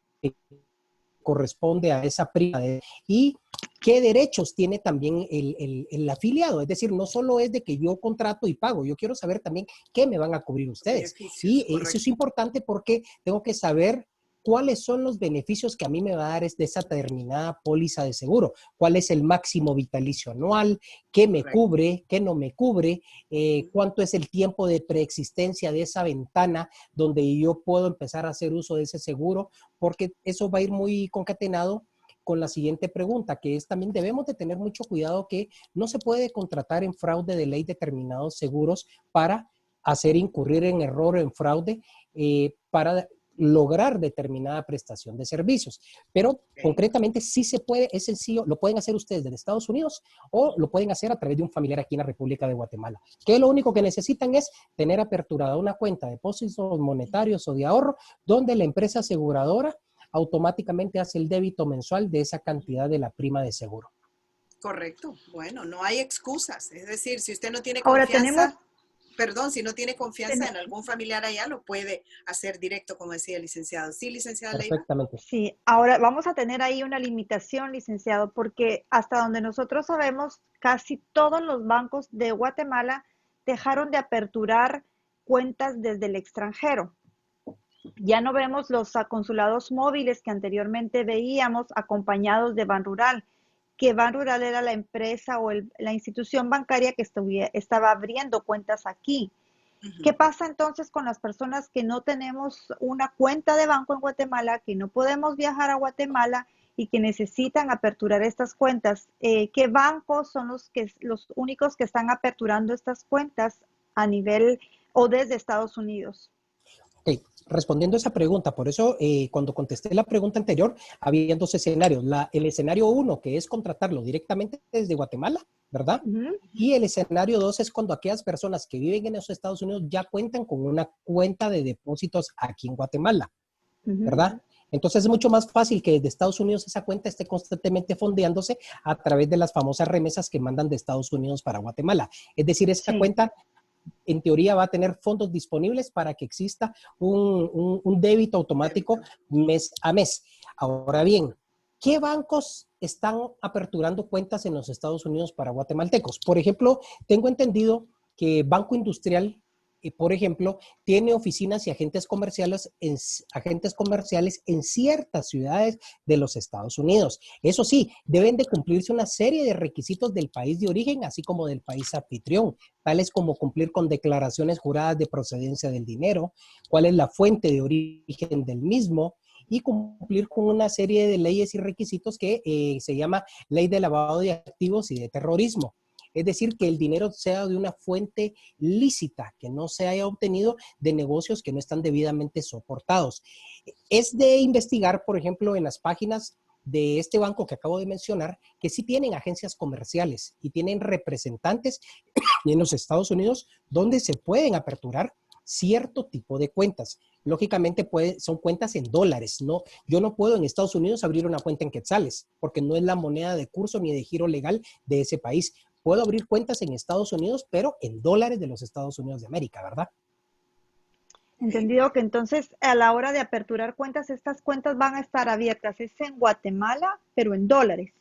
corresponde a esa prima y qué derechos tiene también el afiliado. Es decir, no solo es de que yo contrato y pago, yo quiero saber también qué me van a cubrir ustedes. Y eso es importante porque tengo que saber cuáles son los beneficios que a mí me va a dar de esa determinada póliza de seguro, cuál es el máximo vitalicio anual, qué me cubre, qué no me cubre, cuánto es el tiempo de preexistencia de esa ventana donde yo puedo empezar a hacer uso de ese seguro, porque eso va a ir muy concatenado con la siguiente pregunta, que es también debemos de tener mucho cuidado que no se puede contratar en fraude de ley determinados seguros para hacer incurrir en error, en fraude, para lograr determinada prestación de servicios. Pero concretamente sí se puede, es sencillo, lo pueden hacer ustedes desde Estados Unidos o lo pueden hacer a través de un familiar aquí en la República de Guatemala. Que lo único que necesitan es tener aperturada una cuenta de depósitos monetarios o de ahorro donde la empresa aseguradora automáticamente hace el débito mensual de esa cantidad de la prima de seguro. Correcto. Bueno, no hay excusas. Es decir, si usted no tiene Ahora confianza, si no tiene confianza en algún familiar allá, lo puede hacer directo, como decía el licenciado. Sí, licenciada Leiva. Perfectamente. Sí, ahora vamos a tener ahí una limitación, licenciado, porque hasta donde nosotros sabemos, casi todos los bancos de Guatemala dejaron de aperturar cuentas desde el extranjero. Ya no vemos los consulados móviles que anteriormente veíamos acompañados de Banrural, que Banrural era la empresa o la institución bancaria que estaba abriendo cuentas aquí. ¿Qué pasa entonces con las personas que no tenemos una cuenta de banco en Guatemala, que no podemos viajar a Guatemala y que necesitan aperturar estas cuentas? ¿Qué bancos son los únicos que están aperturando estas cuentas a nivel o desde Estados Unidos? Okay. Respondiendo a esa pregunta, por eso cuando contesté la pregunta anterior, había dos escenarios. El escenario 1, que es contratarlo directamente desde Guatemala, ¿verdad? Y el escenario 2 es cuando aquellas personas que viven en esos Estados Unidos ya cuentan con una cuenta de depósitos aquí en Guatemala, ¿verdad? Entonces es mucho más fácil que desde Estados Unidos esa cuenta esté constantemente fondeándose a través de las famosas remesas que mandan de Estados Unidos para Guatemala. Es decir, esa cuenta en teoría va a tener fondos disponibles para que exista un débito automático mes a mes. Ahora bien, ¿Qué bancos están aperturando cuentas en los Estados Unidos para guatemaltecos? Por ejemplo, tengo entendido que Banco Industrial, por ejemplo, tiene oficinas y agentes comerciales en ciertas ciudades de los Estados Unidos. Eso sí, deben de cumplirse una serie de requisitos del país de origen, así como del país anfitrión, tales como cumplir con declaraciones juradas de procedencia del dinero, cuál es la fuente de origen del mismo, y cumplir con una serie de leyes y requisitos que se llama Ley de Lavado de Activos y de Terrorismo. Es decir, que el dinero sea de una fuente lícita, que no se haya obtenido de negocios que no están debidamente soportados. Es de investigar, por ejemplo, en las páginas de este banco que acabo de mencionar, que sí tienen agencias comerciales y tienen representantes en los Estados Unidos donde se pueden aperturar cierto tipo de cuentas. Lógicamente son cuentas en dólares, ¿no? Yo no puedo en Estados Unidos abrir una cuenta en quetzales, porque no es la moneda de curso ni de giro legal de ese país. Puedo abrir cuentas en Estados Unidos, pero en dólares de los Estados Unidos de América, ¿verdad? Entendido que entonces a la hora de aperturar cuentas, estas cuentas van a estar abiertas. Es en Guatemala, pero en dólares.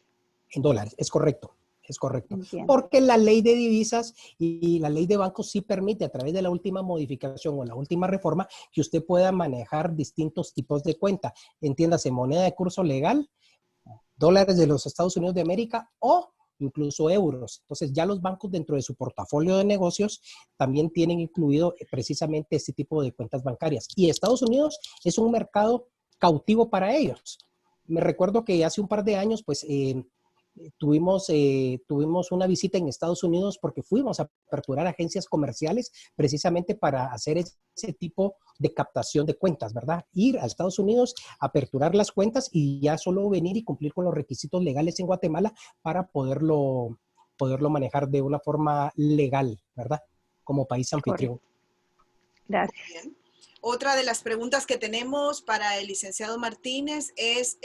En dólares, es correcto. Es correcto. Entiendo. Porque la ley de divisas y la ley de bancos sí permite a través de la última modificación o la última reforma que usted pueda manejar distintos tipos de cuenta. Entiéndase, moneda de curso legal, dólares de los Estados Unidos de América o incluso euros. Entonces ya los bancos dentro de su portafolio de negocios también tienen incluido precisamente este tipo de cuentas bancarias. Y Estados Unidos es un mercado cautivo para ellos. Me recuerdo que hace un par de años, pues, tuvimos una visita en Estados Unidos porque fuimos a aperturar agencias comerciales precisamente para hacer ese tipo de captación de cuentas, ¿verdad? Ir a Estados Unidos, aperturar las cuentas y ya solo venir y cumplir con los requisitos legales en Guatemala para poderlo manejar de una forma legal, ¿verdad? Como país anfitrión. Correcto. Gracias. Bien. Otra de las preguntas que tenemos para el licenciado Martínez es,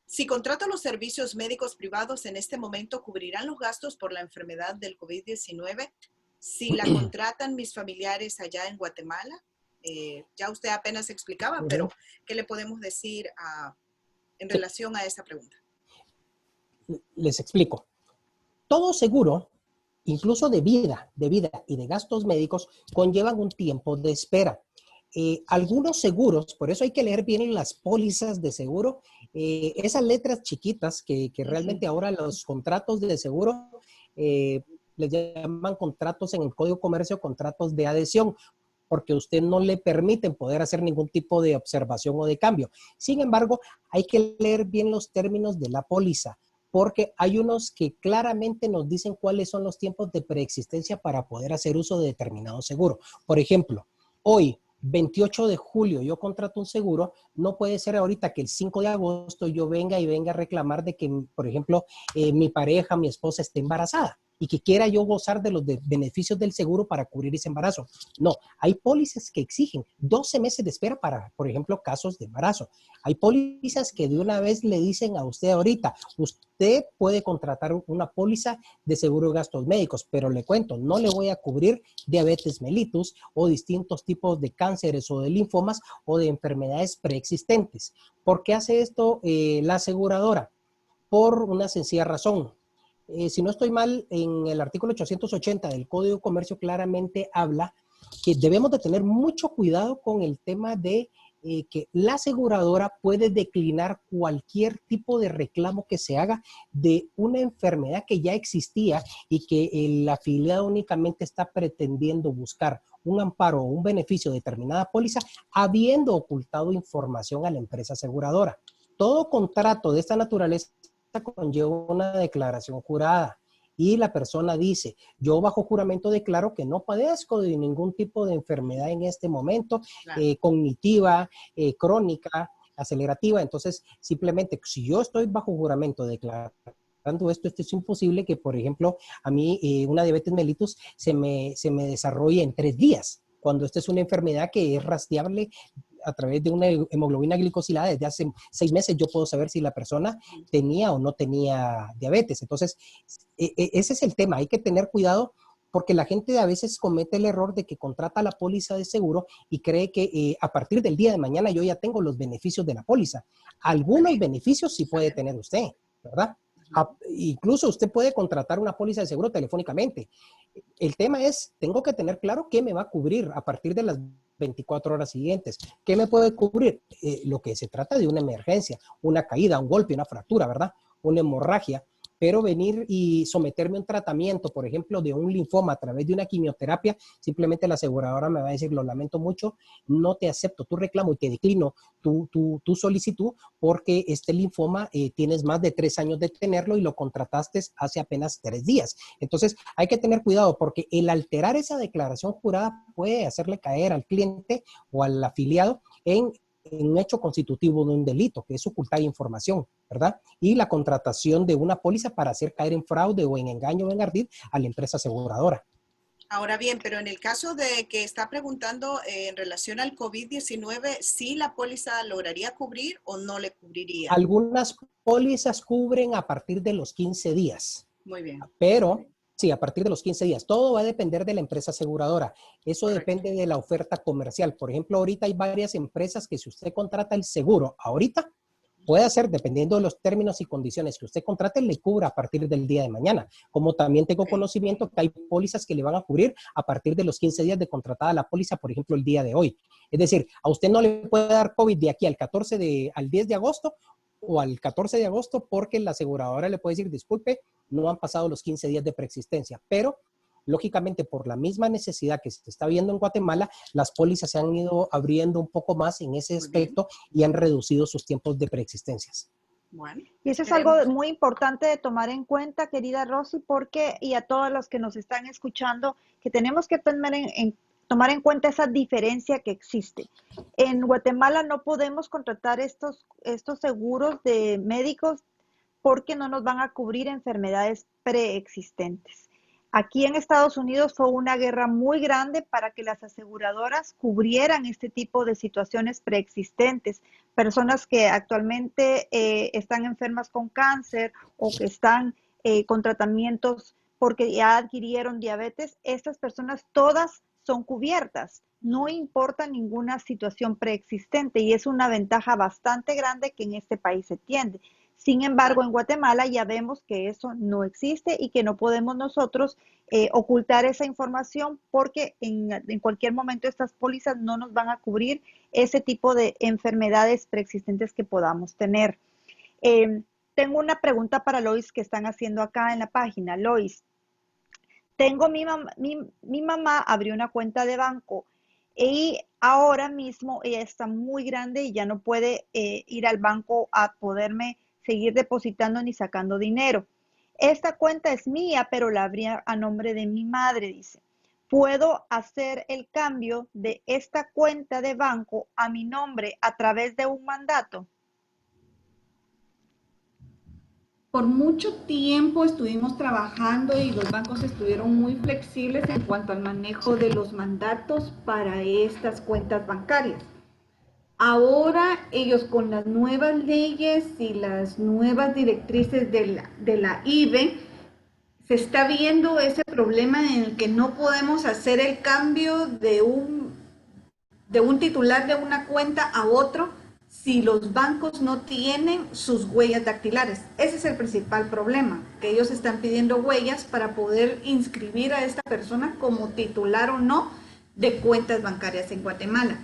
si contrato los servicios médicos privados en este momento, ¿cubrirán los gastos por la enfermedad del COVID-19? Si la contratan mis familiares allá en Guatemala, ya usted apenas explicaba, pero ¿qué le podemos decir en relación a esta pregunta? Les explico. Todo seguro, incluso de vida y de gastos médicos, conllevan un tiempo de espera. Algunos seguros, por eso hay que leer bien las pólizas de seguro, esas letras chiquitas que realmente ahora los contratos de seguro les llaman contratos en el Código de Comercio, contratos de adhesión, porque a usted no le permiten poder hacer ningún tipo de observación o de cambio. Sin embargo, hay que leer bien los términos de la póliza, porque hay unos que claramente nos dicen cuáles son los tiempos de preexistencia para poder hacer uso de determinado seguro. Por ejemplo, hoy, 28 de julio, yo contrato un seguro, no puede ser ahorita que el 5 de agosto yo venga a reclamar de que, por ejemplo, mi pareja, mi esposa esté embarazada y que quiera yo gozar de los beneficios del seguro para cubrir ese embarazo. No, hay pólizas que exigen 12 meses de espera para, por ejemplo, casos de embarazo. Hay pólizas que de una vez le dicen a usted ahorita, usted puede contratar una póliza de seguro de gastos médicos, pero le cuento, no le voy a cubrir diabetes mellitus o distintos tipos de cánceres o de linfomas o de enfermedades preexistentes. ¿Por qué hace esto la aseguradora? Por una sencilla razón. Si no estoy mal, en el artículo 880 del Código de Comercio claramente habla que debemos de tener mucho cuidado con el tema de que la aseguradora puede declinar cualquier tipo de reclamo que se haga de una enfermedad que ya existía y que el afiliado únicamente está pretendiendo buscar un amparo o un beneficio de determinada póliza, habiendo ocultado información a la empresa aseguradora. Todo contrato de esta naturaleza conlleva una declaración jurada y la persona dice, yo bajo juramento declaro que no padezco de ningún tipo de enfermedad en este momento, claro, cognitiva, crónica, acelerativa. Entonces, simplemente, si yo estoy bajo juramento declarando esto es imposible que, por ejemplo, a mí una diabetes mellitus se me desarrolle en 3 días, cuando esta es una enfermedad que es rastreable a través de una hemoglobina glicosilada. Desde hace 6 meses yo puedo saber si la persona tenía o no tenía diabetes. Entonces, ese es el tema. Hay que tener cuidado porque la gente a veces comete el error de que contrata la póliza de seguro y cree que a partir del día de mañana yo ya tengo los beneficios de la póliza. Algunos beneficios sí puede tener usted, ¿verdad? Incluso usted puede contratar una póliza de seguro telefónicamente. El tema es, tengo que tener claro qué me va a cubrir a partir de las 24 horas siguientes. ¿Qué me puede cubrir? Lo que se trata de una emergencia, una caída, un golpe, una fractura, ¿verdad? Una hemorragia. Pero venir y someterme a un tratamiento, por ejemplo, de un linfoma a través de una quimioterapia, simplemente la aseguradora me va a decir, lo lamento mucho, no te acepto tu reclamo y te declino tu solicitud porque este linfoma tienes más de 3 años de tenerlo y lo contrataste hace apenas 3 días. Entonces, hay que tener cuidado porque el alterar esa declaración jurada puede hacerle caer al cliente o al afiliado en un hecho constitutivo de un delito, que es ocultar información, ¿verdad? Y la contratación de una póliza para hacer caer en fraude o en engaño o en ardid a la empresa aseguradora. Ahora bien, pero en el caso de que está preguntando en relación al COVID-19, ¿sí la póliza lograría cubrir o no le cubriría? Algunas pólizas cubren a partir de los 15 días. Muy bien. Pero sí, a partir de los 15 días. Todo va a depender de la empresa aseguradora. Eso Correcto. depende de la oferta comercial. Por ejemplo, ahorita hay varias empresas que si usted contrata el seguro ahorita, puede hacer, dependiendo de los términos y condiciones que usted contrate, le cubra a partir del día de mañana. Como también tengo conocimiento que hay pólizas que le van a cubrir a partir de los 15 días de contratada la póliza, por ejemplo, el día de hoy. Es decir, a usted no le puede dar COVID de aquí al 10 de agosto o al 14 de agosto porque la aseguradora le puede decir, disculpe, no han pasado los 15 días de preexistencia, pero lógicamente por la misma necesidad que se está viendo en Guatemala, las pólizas se han ido abriendo un poco más en ese aspecto y han reducido sus tiempos de preexistencias. Bueno, y eso es algo muy importante de tomar en cuenta, querida Rosy, porque, y a todos los que nos están escuchando, que tenemos que tomar en cuenta esa diferencia que existe. En Guatemala no podemos contratar estos seguros de médicos porque no nos van a cubrir enfermedades preexistentes. Aquí en Estados Unidos fue una guerra muy grande para que las aseguradoras cubrieran este tipo de situaciones preexistentes. Personas que actualmente están enfermas con cáncer o que están con tratamientos porque ya adquirieron diabetes, estas personas todas son cubiertas. No importa ninguna situación preexistente y es una ventaja bastante grande que en este país se tiene. Sin embargo, en Guatemala ya vemos que eso no existe y que no podemos nosotros ocultar esa información porque en cualquier momento estas pólizas no nos van a cubrir ese tipo de enfermedades preexistentes que podamos tener. Tengo una pregunta para Lois que están haciendo acá en la página. Lois, mi mamá abrió una cuenta de banco y ahora mismo ella está muy grande y ya no puede ir al banco a poderme seguir depositando ni sacando dinero. Esta cuenta es mía, pero la abría a nombre de mi madre, dice. ¿Puedo hacer el cambio de esta cuenta de banco a mi nombre a través de un mandato? Por mucho tiempo estuvimos trabajando y los bancos estuvieron muy flexibles en cuanto al manejo de los mandatos para estas cuentas bancarias. Ahora ellos con las nuevas leyes y las nuevas directrices de la IBE, se está viendo ese problema en el que no podemos hacer el cambio de un titular de una cuenta a otro si los bancos no tienen sus huellas dactilares. Ese es el principal problema, que ellos están pidiendo huellas para poder inscribir a esta persona como titular o no de cuentas bancarias en Guatemala.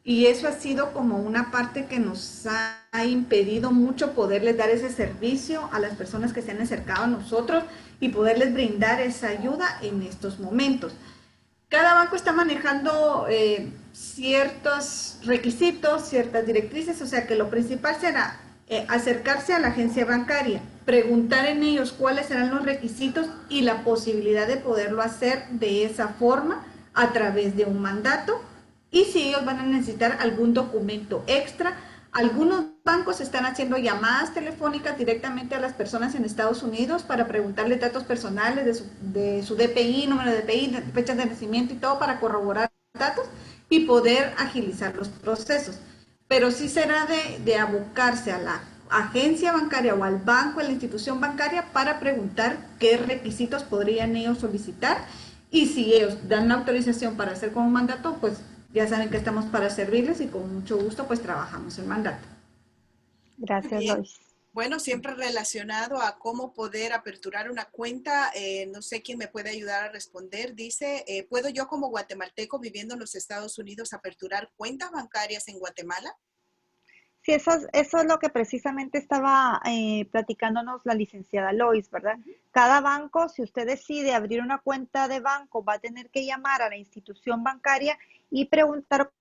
Y eso ha sido como una parte que nos ha impedido mucho poderles dar ese servicio a las personas que se han acercado a nosotros y poderles brindar esa ayuda en estos momentos. Cada banco está manejando ciertos requisitos, ciertas directrices, o sea que lo principal será acercarse a la agencia bancaria, preguntar en ellos cuáles serán los requisitos y la posibilidad de poderlo hacer de esa forma a través de un mandato. Y si ellos van a necesitar algún documento extra, algunos bancos están haciendo llamadas telefónicas directamente a las personas en Estados Unidos para preguntarles datos personales de su DPI, número de DPI, fechas de nacimiento y todo para corroborar datos y poder agilizar los procesos. Pero sí será de abocarse a la agencia bancaria o al banco, a la institución bancaria para preguntar qué requisitos podrían ellos solicitar Y si ellos dan la autorización para hacer con un mandato, pues ya saben que estamos para servirles y con mucho gusto pues trabajamos el mandato. Muy Gracias, bien. Lois. Bueno, siempre relacionado a cómo poder aperturar una cuenta, no sé quién me puede ayudar a responder. Dice, ¿puedo yo como guatemalteco viviendo en los Estados Unidos aperturar cuentas bancarias en Guatemala? Sí, eso es lo que precisamente estaba platicándonos la licenciada Lois, ¿verdad? Cada banco, si usted decide abrir una cuenta de banco, va a tener que llamar a la institución bancaria y preguntar.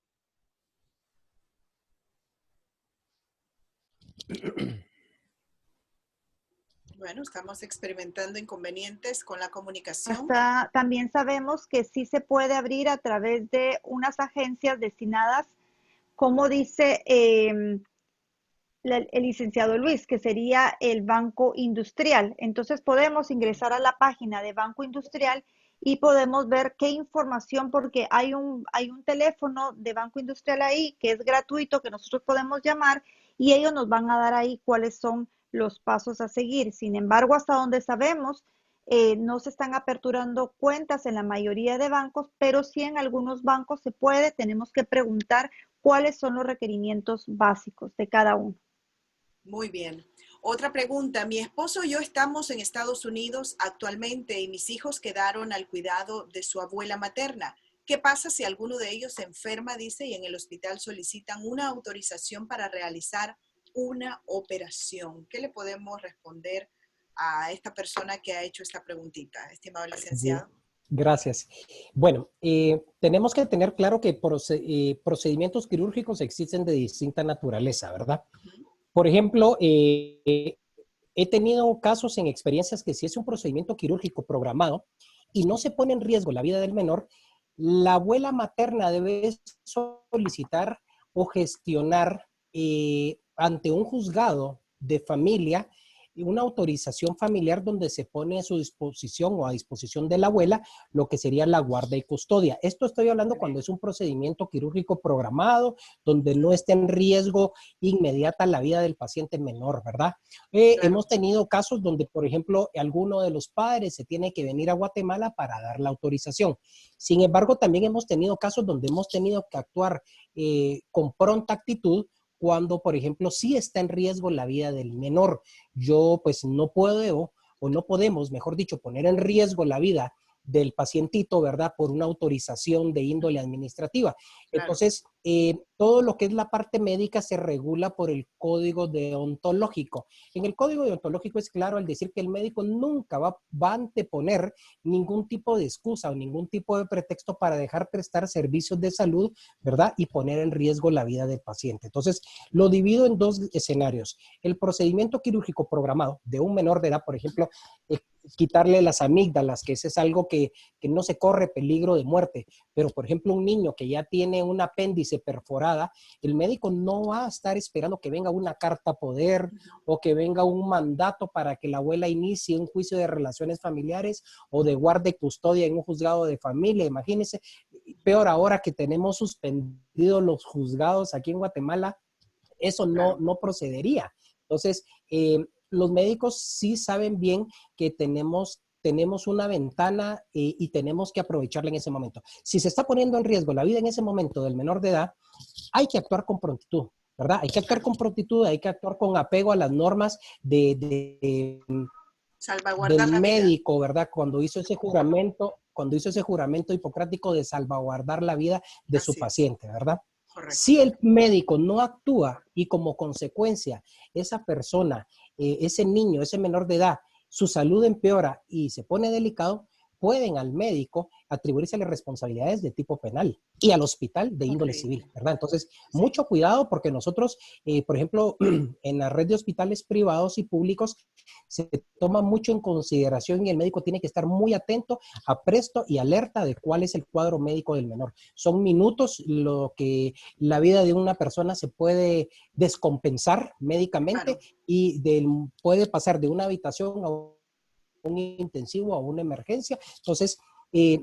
Bueno, estamos experimentando inconvenientes con la comunicación. Hasta también sabemos que sí se puede abrir a través de unas agencias destinadas, como dice el licenciado Luis, que sería el Banco Industrial. Entonces podemos ingresar a la página de Banco Industrial y podemos ver qué información, porque hay un teléfono de Banco Industrial ahí que es gratuito, que nosotros podemos llamar y ellos nos van a dar ahí cuáles son los pasos a seguir. Sin embargo, hasta donde sabemos, no se están aperturando cuentas en la mayoría de bancos, pero sí en algunos bancos se puede. Tenemos que preguntar cuáles son los requerimientos básicos de cada uno. Muy bien. Otra pregunta. Mi esposo y yo estamos en Estados Unidos actualmente y mis hijos quedaron al cuidado de su abuela materna. ¿Qué pasa si alguno de ellos se enferma, dice, y en el hospital solicitan una autorización para realizar una operación? ¿Qué le podemos responder a esta persona que ha hecho esta preguntita, estimado Bien, licenciado? gracias. Bueno, tenemos que tener claro que procedimientos quirúrgicos existen de distinta naturaleza, ¿verdad? Por ejemplo, he tenido casos en experiencias que si es un procedimiento quirúrgico programado y no se pone en riesgo la vida del menor, la abuela materna debe solicitar o gestionar ante un juzgado de familia una autorización familiar donde se pone a su disposición o a disposición de la abuela lo que sería la guarda y custodia. Esto estoy hablando cuando es un procedimiento quirúrgico programado, donde no está en riesgo inmediata la vida del paciente menor, ¿verdad? Claro. Hemos tenido casos donde, por ejemplo, alguno de los padres se tiene que venir a Guatemala para dar la autorización. Sin embargo, también hemos tenido casos donde hemos tenido que actuar con pronta actitud cuando, por ejemplo, sí está en riesgo la vida del menor. Yo, pues, no puedo o no podemos, mejor dicho, poner en riesgo la vida del pacientito, ¿verdad? Por una autorización de índole administrativa. Claro. Entonces, todo lo que es la parte médica se regula por el código deontológico. En el código deontológico es claro al decir que el médico nunca va a anteponer ningún tipo de excusa o ningún tipo de pretexto para dejar prestar servicios de salud, ¿verdad? Y poner en riesgo la vida del paciente. Entonces, lo divido en dos escenarios. El procedimiento quirúrgico programado de un menor de edad, por ejemplo, quitarle las amígdalas, que ese es algo que no se corre peligro de muerte. Pero, por ejemplo, un niño que ya tiene un apéndice perforada, el médico no va a estar esperando que venga una carta poder o que venga un mandato para que la abuela inicie un juicio de relaciones familiares o de guarda y custodia en un juzgado de familia. Imagínense, peor ahora que tenemos suspendidos los juzgados aquí en Guatemala, eso no procedería. Entonces, los médicos sí saben bien que tenemos una ventana y tenemos que aprovecharla en ese momento. Si se está poniendo en riesgo la vida en ese momento del menor de edad, hay que actuar con prontitud, ¿verdad? Hay que actuar con prontitud, hay que actuar con apego a las normas del Salvaguardar la vida. médico, ¿verdad? Cuando hizo ese juramento hipocrático de salvaguardar la vida de su Así es. paciente, ¿verdad? Correcto. Si el médico no actúa y como consecuencia esa persona, ese niño, ese menor de edad, su salud empeora y se pone delicado, pueden al médico atribuirse responsabilidades de tipo penal y al hospital de índole civil, ¿verdad? Entonces, mucho cuidado porque nosotros, por ejemplo, en la red de hospitales privados y públicos se toma mucho en consideración y el médico tiene que estar muy atento, apresto y alerta de cuál es el cuadro médico del menor. Son minutos lo que la vida de una persona se puede descompensar médicamente. Claro. Y puede pasar de una habitación a un intensivo, a una emergencia. Entonces,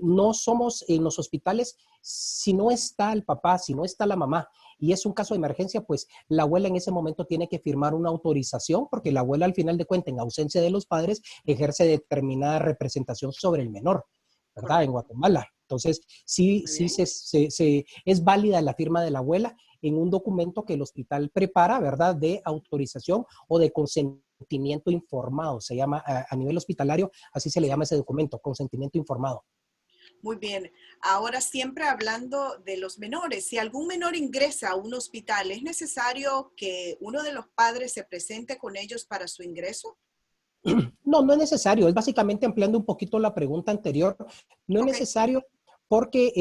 no somos en los hospitales, si no está el papá, si no está la mamá, y es un caso de emergencia, pues la abuela en ese momento tiene que firmar una autorización, porque la abuela al final de cuentas, en ausencia de los padres, ejerce determinada representación sobre el menor. ¿verdad? En Guatemala. Entonces, sí, es válida la firma de la abuela en un documento que el hospital prepara, ¿verdad? De autorización o de consentimiento informado. Se llama a nivel hospitalario, así se le llama ese documento, consentimiento informado. Muy bien. Ahora siempre hablando de los menores, si algún menor ingresa a un hospital, ¿es necesario que uno de los padres se presente con ellos para su ingreso? No, no es necesario. Es básicamente ampliando un poquito la pregunta anterior. No es necesario porque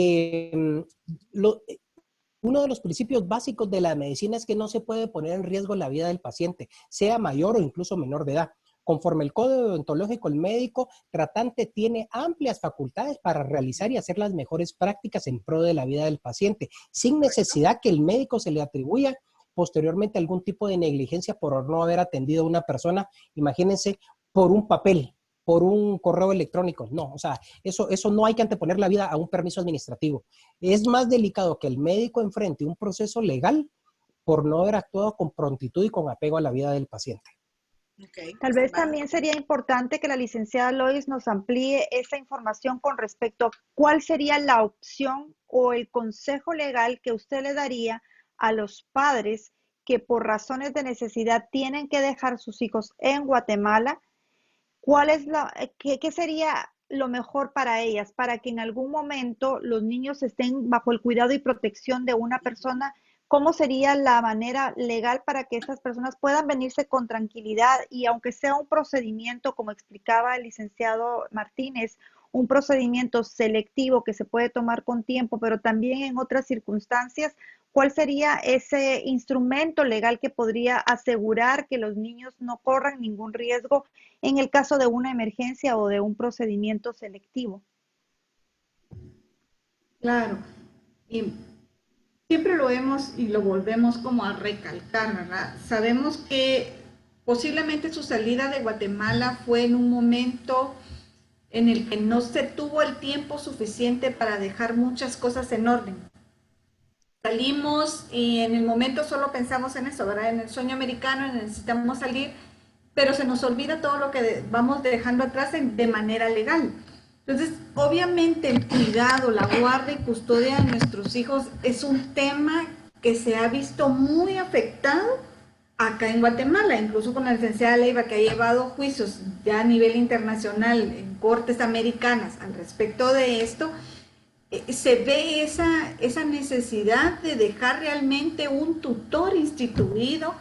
uno de los principios básicos de la medicina es que no se puede poner en riesgo la vida del paciente, sea mayor o incluso menor de edad. Conforme el código deontológico, el médico tratante tiene amplias facultades para realizar y hacer las mejores prácticas en pro de la vida del paciente, sin necesidad que el médico se le atribuya posteriormente algún tipo de negligencia por no haber atendido a una persona, imagínense, por un papel, por un correo electrónico. No, o sea, eso no hay que anteponer la vida a un permiso administrativo. Es más delicado que el médico enfrente un proceso legal por no haber actuado con prontitud y con apego a la vida del paciente. Tal vez también sería importante que la licenciada Lois nos amplíe esa información con respecto a cuál sería la opción o el consejo legal que usted le daría a los padres que por razones de necesidad tienen que dejar sus hijos en Guatemala. ¿Qué sería lo mejor para ellas, para que en algún momento los niños estén bajo el cuidado y protección de una persona? ¿Cómo sería la manera legal para que estas personas puedan venirse con tranquilidad y aunque sea un procedimiento, como explicaba el licenciado Martínez, un procedimiento selectivo que se puede tomar con tiempo, pero también en otras circunstancias, cuál sería ese instrumento legal que podría asegurar que los niños no corran ningún riesgo en el caso de una emergencia o de un procedimiento selectivo? Claro, y siempre lo vemos y lo volvemos como a recalcar, ¿verdad? Sabemos que posiblemente su salida de Guatemala fue en un momento en el que no se tuvo el tiempo suficiente para dejar muchas cosas en orden. Salimos y en el momento solo pensamos en eso, ¿verdad? En el sueño americano, necesitamos salir, pero se nos olvida todo lo que vamos dejando atrás de manera legal. Entonces, obviamente el cuidado, la guarda y custodia de nuestros hijos es un tema que se ha visto muy afectado acá en Guatemala, incluso con la licenciada Leiva, que ha llevado juicios ya a nivel internacional en cortes americanas al respecto de esto. Se ve esa necesidad de dejar realmente un tutor instituido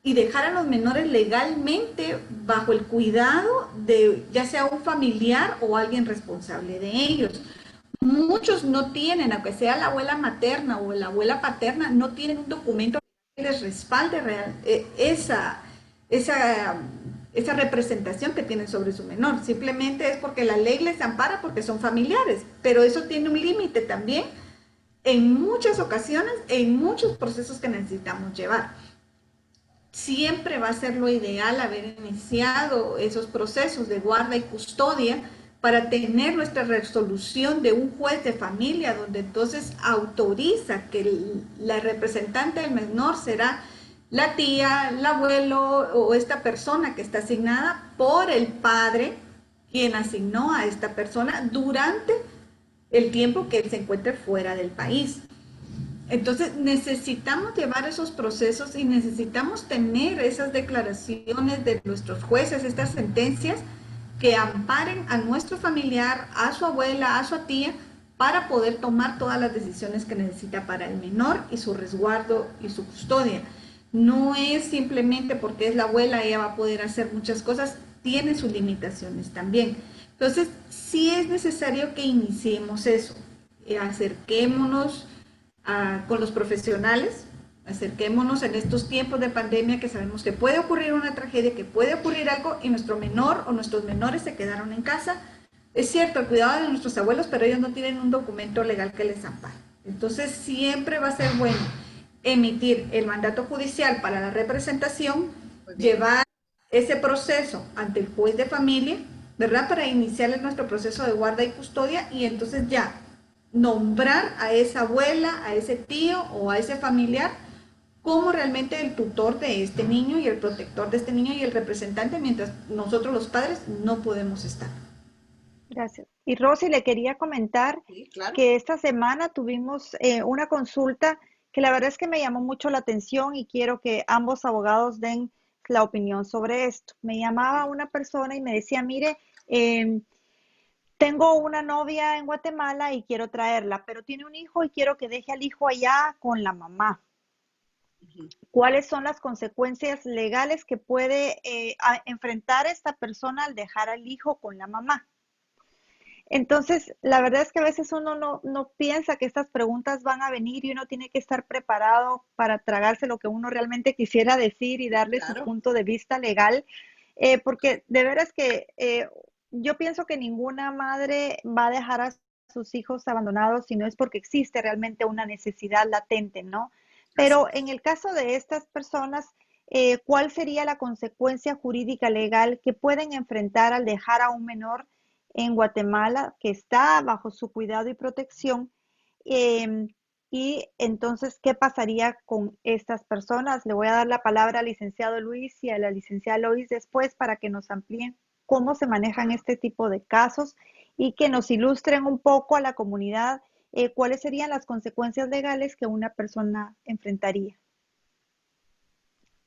y dejar a los menores legalmente bajo el cuidado de ya sea un familiar o alguien responsable de ellos. Muchos no tienen, aunque sea la abuela materna o la abuela paterna, no tienen un documento que les respalde esa representación que tienen sobre su menor. Simplemente es porque la ley les ampara porque son familiares, pero eso tiene un límite también en muchas ocasiones, en muchos procesos que necesitamos llevar. Siempre va a ser lo ideal haber iniciado esos procesos de guarda y custodia para tener nuestra resolución de un juez de familia, donde entonces autoriza que la representante del menor será la tía, el abuelo o esta persona que está asignada por el padre, quien asignó a esta persona durante el tiempo que él se encuentre fuera del país. Entonces necesitamos llevar esos procesos y necesitamos tener esas declaraciones de nuestros jueces, estas sentencias que amparen a nuestro familiar, a su abuela, a su tía, para poder tomar todas las decisiones que necesita para el menor y su resguardo y su custodia. No es simplemente porque es la abuela, ella va a poder hacer muchas cosas, tiene sus limitaciones también. Entonces, sí es necesario que iniciemos eso, acerquémonos con los profesionales, acerquémonos en estos tiempos de pandemia que sabemos que puede ocurrir una tragedia, que puede ocurrir algo y nuestro menor o nuestros menores se quedaron en casa. Es cierto, el cuidado de nuestros abuelos, pero ellos no tienen un documento legal que les ampare. Entonces siempre va a ser bueno emitir el mandato judicial para la representación, llevar ese proceso ante el juez de familia, ¿verdad? Para iniciarles nuestro proceso de guarda y custodia y entonces ya nombrar a esa abuela, a ese tío o a ese familiar como realmente el tutor de este niño y el protector de este niño y el representante, mientras nosotros los padres no podemos estar. Gracias. Y Rosy, le quería comentar Sí, claro. que esta semana tuvimos una consulta que la verdad es que me llamó mucho la atención y quiero que ambos abogados den la opinión sobre esto. Me llamaba una persona y me decía, mire, tengo una novia en Guatemala y quiero traerla, pero tiene un hijo y quiero que deje al hijo allá con la mamá. Ujú. ¿Cuáles son las consecuencias legales que puede enfrentar esta persona al dejar al hijo con la mamá? Entonces, la verdad es que a veces uno no piensa que estas preguntas van a venir y uno tiene que estar preparado para tragarse lo que uno realmente quisiera decir y darle su Claro, punto de vista legal, porque de veras que yo pienso que ninguna madre va a dejar a sus hijos abandonados si no es porque existe realmente una necesidad latente, ¿no? así Pero en el caso de estas personas, ¿cuál sería la consecuencia jurídica legal que pueden enfrentar al dejar a un menor en Guatemala que está bajo su cuidado y protección? Eh, y entonces, ¿qué pasaría con estas personas? Le voy a dar la palabra al licenciado Luis y a la licenciada Lois después para que nos amplíen cómo se manejan este tipo de casos y que nos ilustren un poco a la comunidad cuáles serían las consecuencias legales que una persona enfrentaría.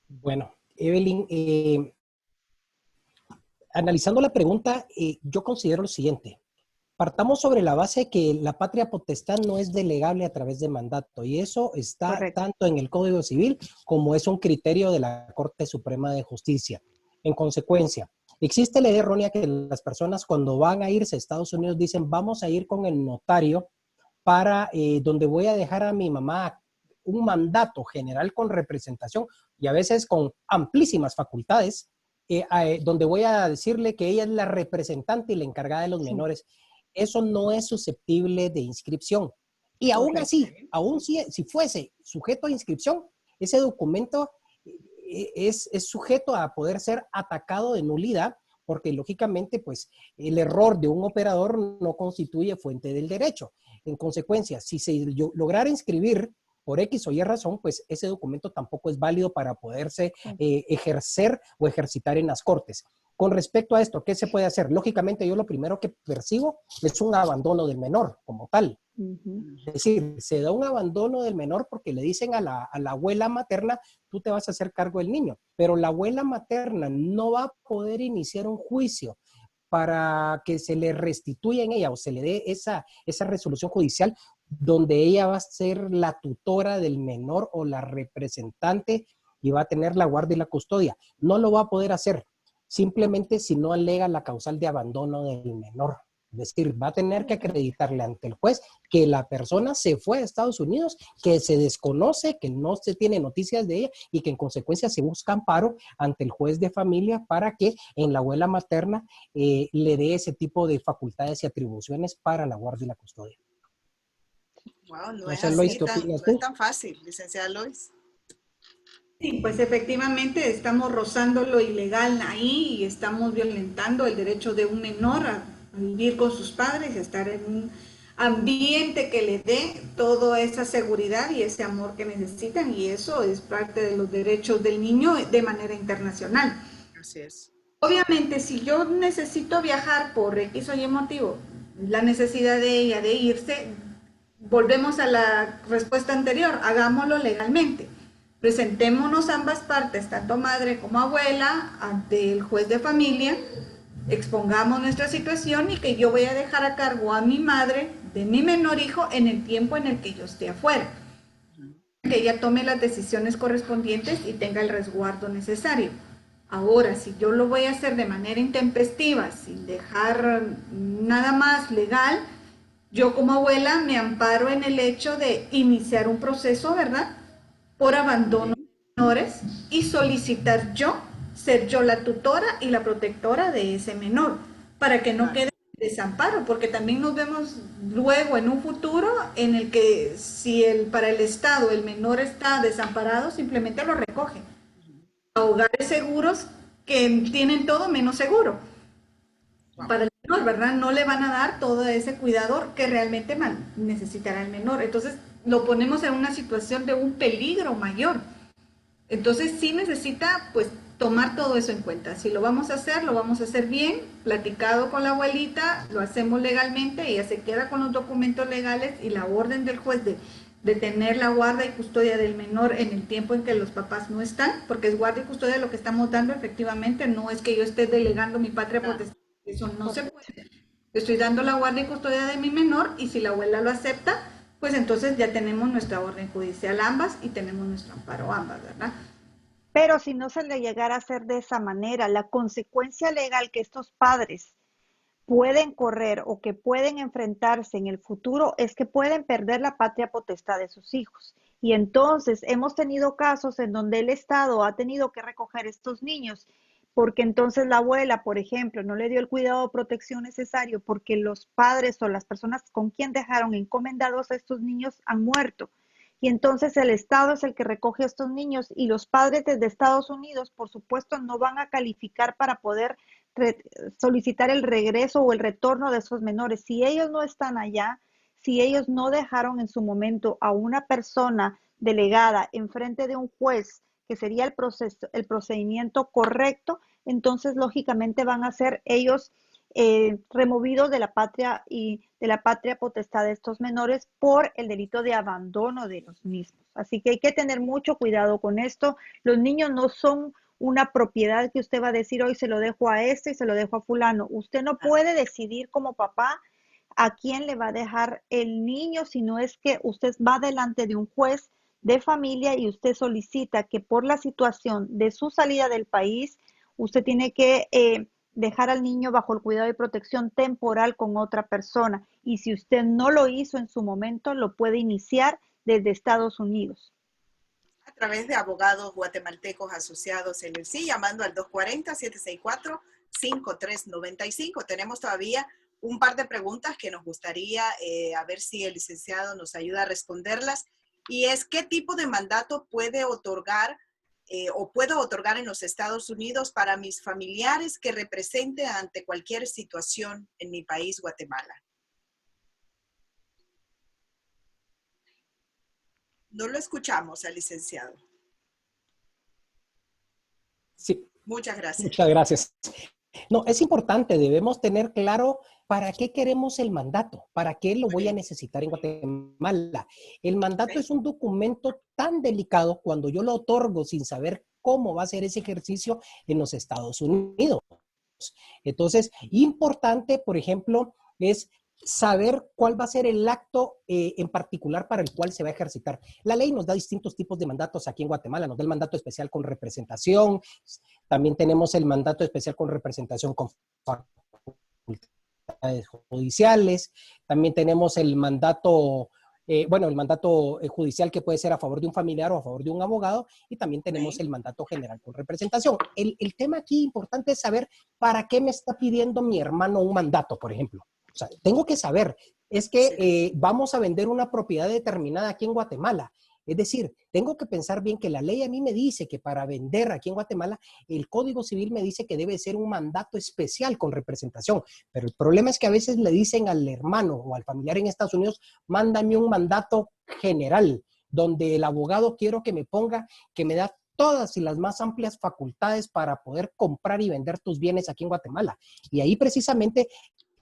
Bueno, Evelyn, analizando la pregunta, yo considero lo siguiente. Partamos sobre la base de que la patria potestad no es delegable a través de mandato y eso está Correcto. tanto en el Código Civil como es un criterio de la Corte Suprema de Justicia. En consecuencia, existe la idea errónea que las personas cuando van a irse a Estados Unidos dicen vamos a ir con el notario para donde voy a dejar a mi mamá un mandato general con representación y a veces con amplísimas facultades, donde voy a decirle que ella es la representante y la encargada de los Sí, menores. Eso no es susceptible de inscripción. Y aún correcto. así, aún si fuese sujeto a inscripción, ese documento es sujeto a poder ser atacado de nulidad, porque lógicamente, pues, el error de un operador no constituye fuente del derecho. En consecuencia, si se lograra inscribir por X o Y razón, pues ese documento tampoco es válido para poderse Sí. ejercer o ejercitar en las cortes. Con respecto a esto, ¿qué se puede hacer? Lógicamente, yo lo primero que percibo es un abandono del menor como tal. Ujú. Es decir, se da un abandono del menor porque le dicen a la abuela materna, tú te vas a hacer cargo del niño, pero la abuela materna no va a poder iniciar un juicio para que se le restituya en ella o se le dé esa resolución judicial donde ella va a ser la tutora del menor o la representante y va a tener la guardia y la custodia. No lo va a poder hacer simplemente si no alega la causal de abandono del menor. Es decir, va a tener que acreditarle ante el juez que la persona se fue a Estados Unidos, que se desconoce, que no se tiene noticias de ella y que en consecuencia se busca amparo ante el juez de familia para que en la abuela materna le dé ese tipo de facultades y atribuciones para la guardia y la custodia. wow, no No es sé, Lois, así ¿qué tan, opinas no es tú? tan fácil, licenciada Lois. Sí, pues efectivamente estamos rozando lo ilegal ahí y estamos violentando el derecho de un menor a vivir con sus padres, a estar en un ambiente que le dé toda esa seguridad y ese amor que necesitan, y eso es parte de los derechos del niño de manera internacional. Así es. Obviamente, si yo necesito viajar por X o Y motivo, la necesidad de ella de irse, volvemos a la respuesta anterior, hagámoslo legalmente. Presentémonos ambas partes, tanto madre como abuela, ante el juez de familia, expongamos nuestra situación y que yo voy a dejar a cargo a mi madre de mi menor hijo en el tiempo en el que yo esté afuera. Que ella tome las decisiones correspondientes y tenga el resguardo necesario. Ahora, si yo lo voy a hacer de manera intempestiva, sin dejar nada más legal, yo como abuela me amparo en el hecho de iniciar un proceso, ¿verdad?, por abandono de menores y solicitar yo ser yo la tutora y la protectora de ese menor, para que no Claro. quede desamparo, porque también nos vemos luego en un futuro en el que si para el Estado el menor está desamparado, simplemente lo recoge a hogares seguros que tienen todo menos seguro. Wow. Para el menor, ¿verdad? No le van a dar todo ese cuidado que realmente necesitará el menor. Entonces lo ponemos en una situación de un peligro mayor. Entonces sí necesita pues tomar todo eso en cuenta. Si lo vamos a hacer, lo vamos a hacer bien, platicado con la abuelita, lo hacemos legalmente, ella se queda con los documentos legales y la orden del juez de tener la guarda y custodia del menor en el tiempo en que los papás no están, porque es guarda y custodia lo que estamos dando efectivamente, no es que yo esté delegando mi patria potestad, eso no se puede. Estoy dando la guarda y custodia de mi menor y si la abuela lo acepta, pues entonces ya tenemos nuestra orden judicial ambas y tenemos nuestro amparo ambas, ¿verdad? Pero si no se le llegara a hacer de esa manera, la consecuencia legal que estos padres pueden correr o que pueden enfrentarse en el futuro es que pueden perder la patria potestad de sus hijos. Y entonces hemos tenido casos en donde el Estado ha tenido que recoger estos niños porque entonces la abuela, por ejemplo, no le dio el cuidado o protección necesario porque los padres o las personas con quien dejaron encomendados a estos niños han muerto. Y entonces el Estado es el que recoge a estos niños y los padres desde Estados Unidos, por supuesto, no van a calificar para poder solicitar el regreso o el retorno de esos menores. Si ellos no están allá, si ellos no dejaron en su momento a una persona delegada enfrente de un juez, que sería el procedimiento correcto, entonces lógicamente van a ser ellos removidos de la patria y de la patria potestad de estos menores por el delito de abandono de los mismos. Así que hay que tener mucho cuidado con esto. Los niños no son una propiedad que usted va a decir hoy se lo dejo a este y se lo dejo a fulano. Usted no puede decidir como papá a quién le va a dejar el niño, sino es que usted va delante de un juez de familia y usted solicita que por la situación de su salida del país, usted tiene que dejar al niño bajo el cuidado y protección temporal con otra persona. Y si usted no lo hizo en su momento, lo puede iniciar desde Estados Unidos. A través de abogados guatemaltecos asociados en el sí, llamando al 240-764-5395. Tenemos todavía un par de preguntas que nos gustaría a ver si el licenciado nos ayuda a responderlas. Y es, ¿qué tipo de mandato puede otorgar o puedo otorgar en los Estados Unidos para mis familiares que represente ante cualquier situación en mi país, Guatemala? No lo escuchamos al licenciado. Sí, Muchas gracias. muchas gracias. No, es importante, debemos tener claro para qué queremos el mandato, para qué lo voy a necesitar en Guatemala. El mandato es un documento tan delicado cuando yo lo otorgo sin saber cómo va a ser ese ejercicio en los Estados Unidos. Entonces, importante, por ejemplo, es saber cuál va a ser el acto en particular para el cual se va a ejercitar. La ley nos da distintos tipos de mandatos aquí en Guatemala. Nos da el mandato especial con representación, también tenemos el mandato especial con representación con facultades judiciales, también tenemos el mandato, el mandato judicial que puede ser a favor de un familiar o a favor de un abogado, y también tenemos el mandato general con representación. El tema aquí importante es saber para qué me está pidiendo mi hermano un mandato, por ejemplo. O sea, tengo que saber, es que vamos a vender una propiedad determinada aquí en Guatemala. Es decir, tengo que pensar bien que la ley a mí me dice que para vender aquí en Guatemala, el Código Civil me dice que debe ser un mandato especial con representación. Pero el problema es que a veces le dicen al hermano o al familiar en Estados Unidos, mándame un mandato general, donde el abogado quiero que me ponga, que me da todas y las más amplias facultades para poder comprar y vender tus bienes aquí en Guatemala. Y ahí precisamente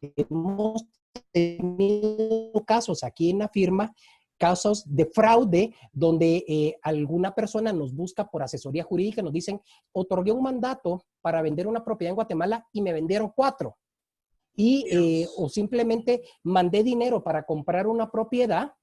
hemos tenido casos aquí en la firma, casos de fraude donde alguna persona nos busca por asesoría jurídica, nos dicen, otorgué un mandato para vender una propiedad en Guatemala y me vendieron 4. Y, o simplemente mandé dinero para comprar una propiedad,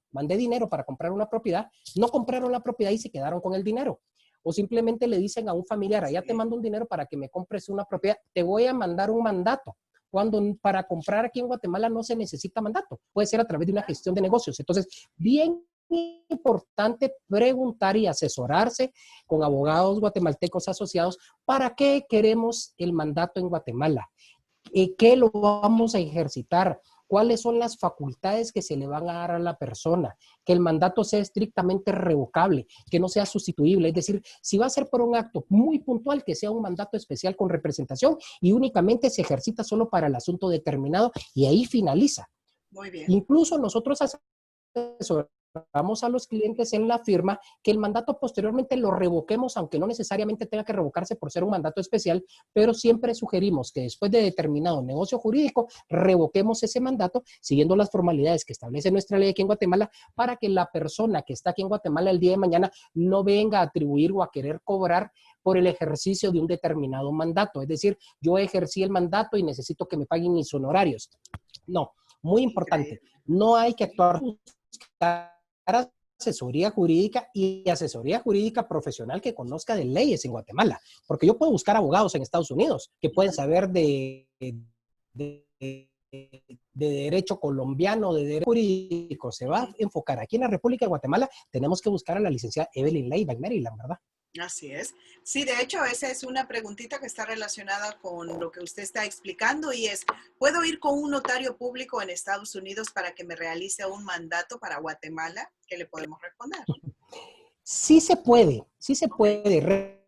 no compraron la propiedad y se quedaron con el dinero. O simplemente le dicen a un familiar, allá te mando un dinero para que me compres una propiedad, te voy a mandar un mandato. Cuando para comprar aquí en Guatemala no se necesita mandato, puede ser a través de una gestión de negocios. Entonces, bien importante preguntar y asesorarse con abogados guatemaltecos asociados para qué queremos el mandato en Guatemala, qué lo vamos a ejercitar, cuáles son las facultades que se le van a dar a la persona, que el mandato sea estrictamente revocable, que no sea sustituible. Es decir, si va a ser por un acto muy puntual, que sea un mandato especial con representación y únicamente se ejercita solo para el asunto determinado y ahí finaliza. Muy bien. Incluso nosotros asesoramos a los clientes en la firma que el mandato posteriormente lo revoquemos, aunque no necesariamente tenga que revocarse por ser un mandato especial, pero siempre sugerimos que después de determinado negocio jurídico, revoquemos ese mandato siguiendo las formalidades que establece nuestra ley aquí en Guatemala, para que la persona que está aquí en Guatemala el día de mañana no venga a atribuir o a querer cobrar por el ejercicio de un determinado mandato. Es decir, yo ejercí el mandato y necesito que me paguen mis honorarios. No, muy importante. No hay que actuar, buscar asesoría jurídica y asesoría jurídica profesional que conozca de leyes en Guatemala. Porque yo puedo buscar abogados en Estados Unidos que pueden saber de derecho colombiano, de derecho jurídico. Se va a enfocar aquí en la República de Guatemala. Tenemos que buscar a la licenciada Evelyn Leiva en Maryland, ¿verdad? Así es. Sí, de hecho, esa es una preguntita que está relacionada con lo que usted está explicando y es, ¿puedo ir con un notario público en Estados Unidos para que me realice un mandato para Guatemala? ¿Qué le podemos responder? Sí se puede, sí se puede.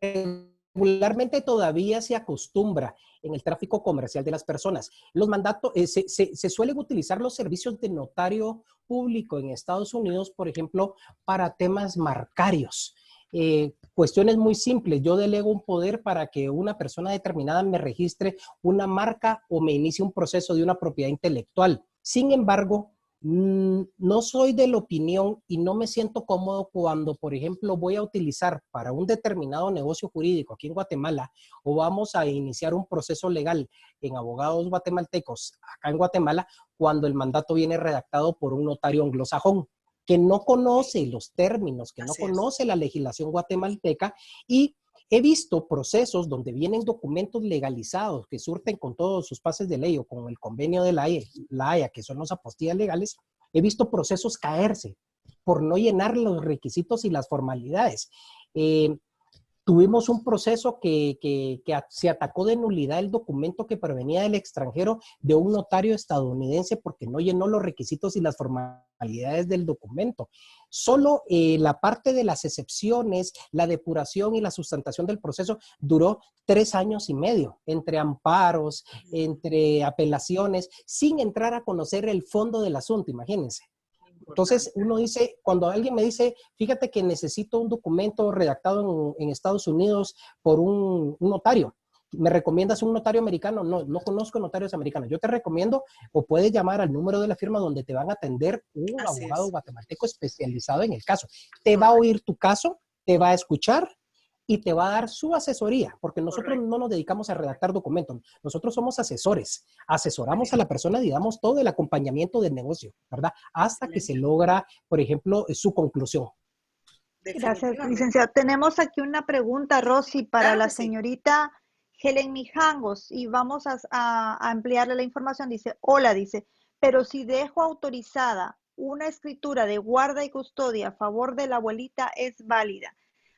Regularmente todavía se acostumbra en el tráfico comercial de las personas. Los mandatos, se suelen utilizar los servicios de notario público en Estados Unidos, por ejemplo, para temas marcarios. Cuestiones muy simples. Yo delego un poder para que una persona determinada me registre una marca o me inicie un proceso de una propiedad intelectual. Sin embargo, no soy de la opinión y no me siento cómodo cuando, por ejemplo, voy a utilizar para un determinado negocio jurídico aquí en Guatemala o vamos a iniciar un proceso legal en abogados guatemaltecos acá en Guatemala, cuando el mandato viene redactado por un notario anglosajón que no conoce los términos, que no conoce la legislación guatemalteca, y he visto procesos donde vienen documentos legalizados que surten con todos sus pases de ley o con el convenio de la Haya, que son las apostillas legales. He visto procesos caerse por no llenar los requisitos y las formalidades. Tuvimos un proceso que se atacó de nulidad el documento que provenía del extranjero de un notario estadounidense porque no llenó los requisitos y las formalidades del documento. Solo la parte de las excepciones, la depuración y la sustentación del proceso duró 3 años y medio, entre amparos, entre apelaciones, sin entrar a conocer el fondo del asunto, imagínense. Entonces uno dice, cuando alguien me dice, fíjate que necesito un documento redactado en Estados Unidos por un notario, ¿me recomiendas un notario americano? No, no conozco notarios americanos. Yo te recomiendo, o puedes llamar al número de la firma donde te van a atender un abogado guatemalteco especializado en el caso. Te va a oír tu caso, te va a escuchar y te va a dar su asesoría, porque nosotros no nos dedicamos a redactar documentos, nosotros somos asesores, asesoramos a la persona y damos todo el acompañamiento del negocio, ¿verdad? Hasta que se logra, por ejemplo, su conclusión. Gracias, licenciado. Tenemos aquí una pregunta, Rosy, para la señorita Helen Mijangos, y vamos a ampliarle la información. Dice, hola, dice, pero si dejo autorizada una escritura de guarda y custodia a favor de la abuelita, ¿es válida?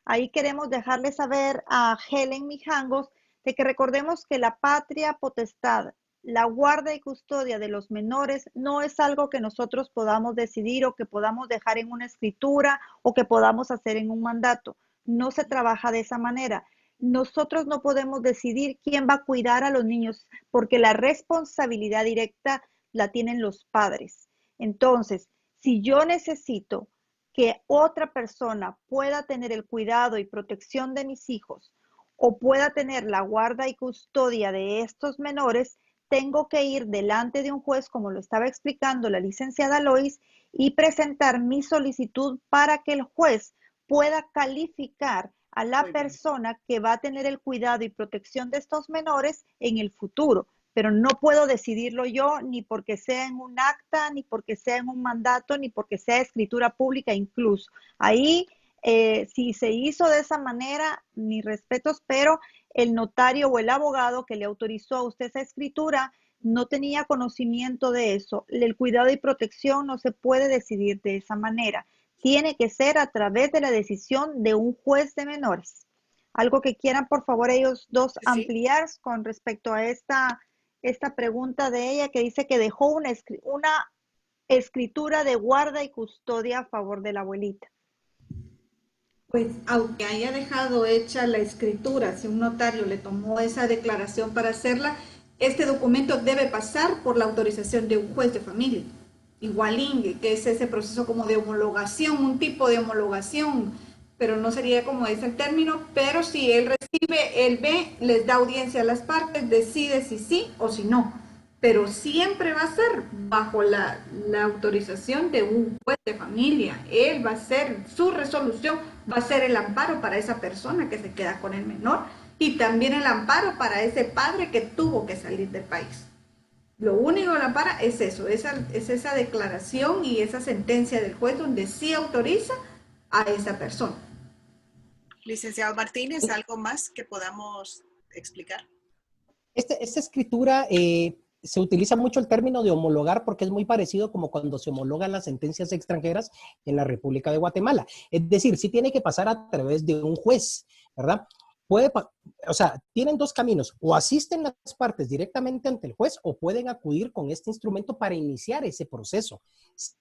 Ahí queremos dejarle saber a Helen Mijangos de que recordemos que la patria potestad, la guarda y custodia de los menores no es algo que nosotros podamos decidir o que podamos dejar en una escritura o que podamos hacer en un mandato. No se trabaja de esa manera. Nosotros no podemos decidir quién va a cuidar a los niños porque la responsabilidad directa la tienen los padres. Entonces, si yo necesito que otra persona pueda tener el cuidado y protección de mis hijos o pueda tener la guarda y custodia de estos menores, tengo que ir delante de un juez, como lo estaba explicando la licenciada Lois, y presentar mi solicitud para que el juez pueda calificar a la persona que va a tener el cuidado y protección de estos menores en el futuro. Pero no puedo decidirlo yo, ni porque sea en un acta, ni porque sea en un mandato, ni porque sea escritura pública incluso. Ahí, si se hizo de esa manera, mis respetos, pero el notario o el abogado que le autorizó a usted esa escritura no tenía conocimiento de eso. El cuidado y protección no se puede decidir de esa manera. Tiene que ser a través de la decisión de un juez de menores. Algo que quieran, por favor, ellos dos ampliar con respecto a esta pregunta de ella, que dice que dejó una escritura de guarda y custodia a favor de la abuelita. Pues aunque haya dejado hecha la escritura, si un notario le tomó esa declaración para hacerla, este documento debe pasar por la autorización de un juez de familia. igualingue, que es ese proceso como de homologación, un tipo de homologación, pero no sería como es el término, pero si él recibe, él ve, les da audiencia a las partes, decide si sí o si no, pero siempre va a ser bajo la autorización de un juez de familia. Él va a hacer su resolución, va a ser el amparo para esa persona que se queda con el menor y también el amparo para ese padre que tuvo que salir del país. Lo único que la para es eso, es esa declaración y esa sentencia del juez donde sí autoriza a esa persona. Licenciado Martínez, ¿algo más que podamos explicar? Esta escritura se utiliza mucho el término de homologar porque es muy parecido como cuando se homologan las sentencias extranjeras en la República de Guatemala. Es decir, sí tiene que pasar a través de un juez, ¿verdad? O sea, tienen dos caminos, o asisten las partes directamente ante el juez o pueden acudir con este instrumento para iniciar ese proceso.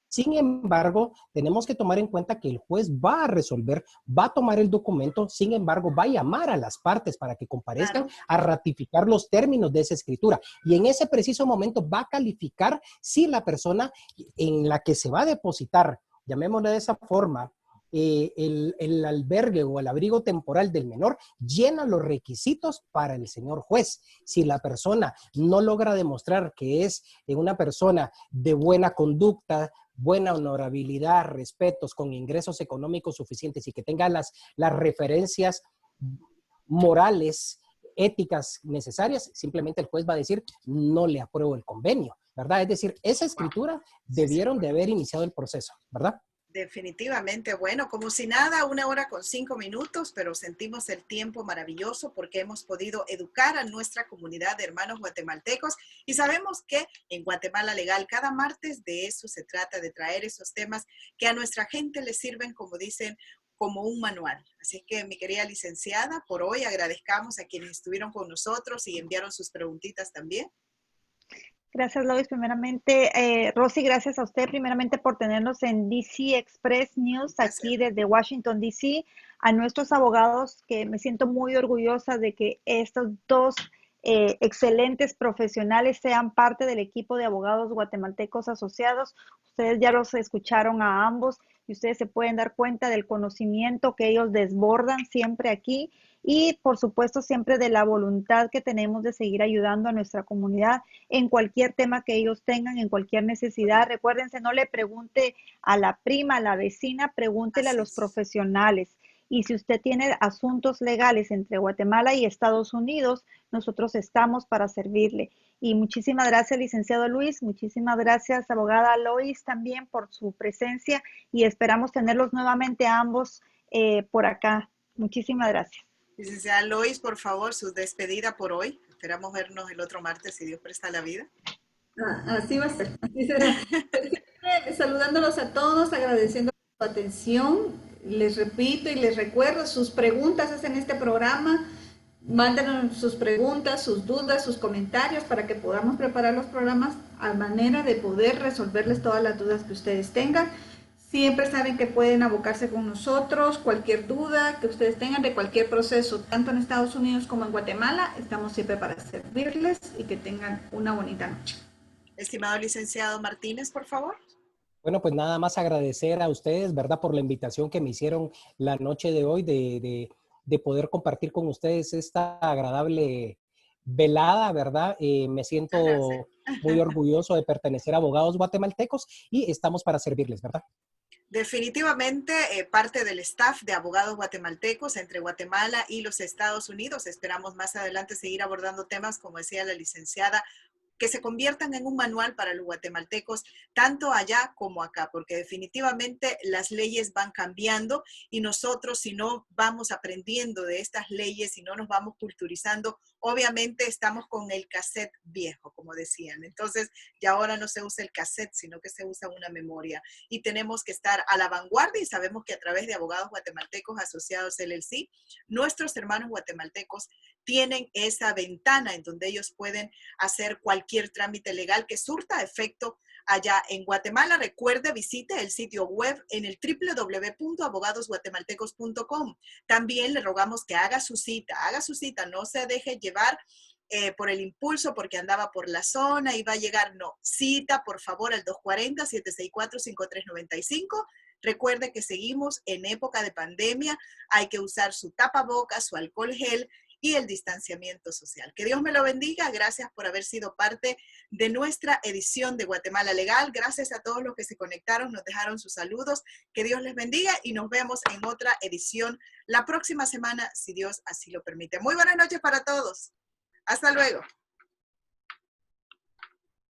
Sin embargo, tenemos que tomar en cuenta que el juez va a resolver, va a tomar el documento, sin embargo, va a llamar a las partes para que comparezcan a ratificar los términos de esa escritura. Y en ese preciso momento va a calificar si la persona en la que se va a depositar, llamémosle de esa forma, el albergue o el abrigo temporal del menor llena los requisitos para el señor juez. Si la persona no logra demostrar que es una persona de buena conducta, buena honorabilidad, respetos, con ingresos económicos suficientes y que tenga las referencias morales, éticas necesarias, simplemente el juez va a decir no le apruebo el convenio, ¿verdad? Es decir, esa escritura debieron de haber iniciado el proceso, ¿verdad? Definitivamente, bueno, como si nada, 1 hora con 5 minutos, pero sentimos el tiempo maravilloso porque hemos podido educar a nuestra comunidad de hermanos guatemaltecos y sabemos que en Guatemala Legal cada martes de eso se trata, de traer esos temas que a nuestra gente les sirven, como dicen, como un manual. Así que, mi querida licenciada, por hoy agradezcamos a quienes estuvieron con nosotros y enviaron sus preguntitas también. Gracias, Lois. Primeramente, Rosy, gracias a usted primeramente por tenernos en DC Express News, aquí desde Washington, DC. A nuestros abogados, que me siento muy orgullosa de que estos dos excelentes profesionales sean parte del equipo de abogados guatemaltecos asociados. Ustedes ya los escucharon a ambos y ustedes se pueden dar cuenta del conocimiento que ellos desbordan siempre aquí y, por supuesto, siempre de la voluntad que tenemos de seguir ayudando a nuestra comunidad en cualquier tema que ellos tengan, en cualquier necesidad. Recuérdense, no le pregunte a la prima, a la vecina, pregúntele a los profesionales. Y si usted tiene asuntos legales entre Guatemala y Estados Unidos, nosotros estamos para servirle. Y muchísimas gracias, licenciado Luis. Muchísimas gracias, abogada Lois, también por su presencia. Y esperamos tenerlos nuevamente a ambos por acá. Muchísimas gracias. Licenciada Lois, por favor, su despedida por hoy. Esperamos vernos el otro martes, si Dios presta la vida. Así va a ser, así será. Saludándolos a todos, agradeciendo su atención. Les repito y les recuerdo, sus preguntas es en este programa. Mándenos sus preguntas, sus dudas, sus comentarios para que podamos preparar los programas a manera de poder resolverles todas las dudas que ustedes tengan. Siempre saben que pueden abocarse con nosotros, cualquier duda que ustedes tengan de cualquier proceso, tanto en Estados Unidos como en Guatemala, estamos siempre para servirles y que tengan una bonita noche. Estimado licenciado Martínez, por favor. Bueno, pues nada más agradecer a ustedes, ¿verdad? Por la invitación que me hicieron la noche de hoy de poder compartir con ustedes esta agradable velada, ¿verdad? Me siento muy orgulloso de pertenecer a Abogados Guatemaltecos y estamos para servirles, ¿verdad? Definitivamente parte del staff de Abogados Guatemaltecos entre Guatemala y los Estados Unidos. Esperamos más adelante seguir abordando temas, como decía la licenciada, que se conviertan en un manual para los guatemaltecos, tanto allá como acá, porque definitivamente las leyes van cambiando y nosotros, si no vamos aprendiendo de estas leyes, si no nos vamos culturizando, obviamente estamos con el cassette viejo, como decían. Entonces, ya ahora no se usa el cassette, sino que se usa una memoria. Y tenemos que estar a la vanguardia y sabemos que a través de Abogados Guatemaltecos Asociados LLC, nuestros hermanos guatemaltecos tienen esa ventana en donde ellos pueden hacer cualquier trámite legal que surta efecto allá en Guatemala. Recuerde, visite el sitio web en el www.abogadosguatemaltecos.com. También le rogamos que haga su cita, no se deje llevar por el impulso, porque andaba por la zona, iba a llegar, no, cita por favor al 240-764-5395. Recuerde que seguimos en época de pandemia, hay que usar su tapabocas, su alcohol gel y el distanciamiento social. Que Dios me lo bendiga, gracias por haber sido parte de nuestra edición de Guatemala Legal, gracias a todos los que se conectaron, nos dejaron sus saludos, que Dios les bendiga y nos vemos en otra edición la próxima semana, si Dios así lo permite. Muy buenas noches para todos, hasta luego.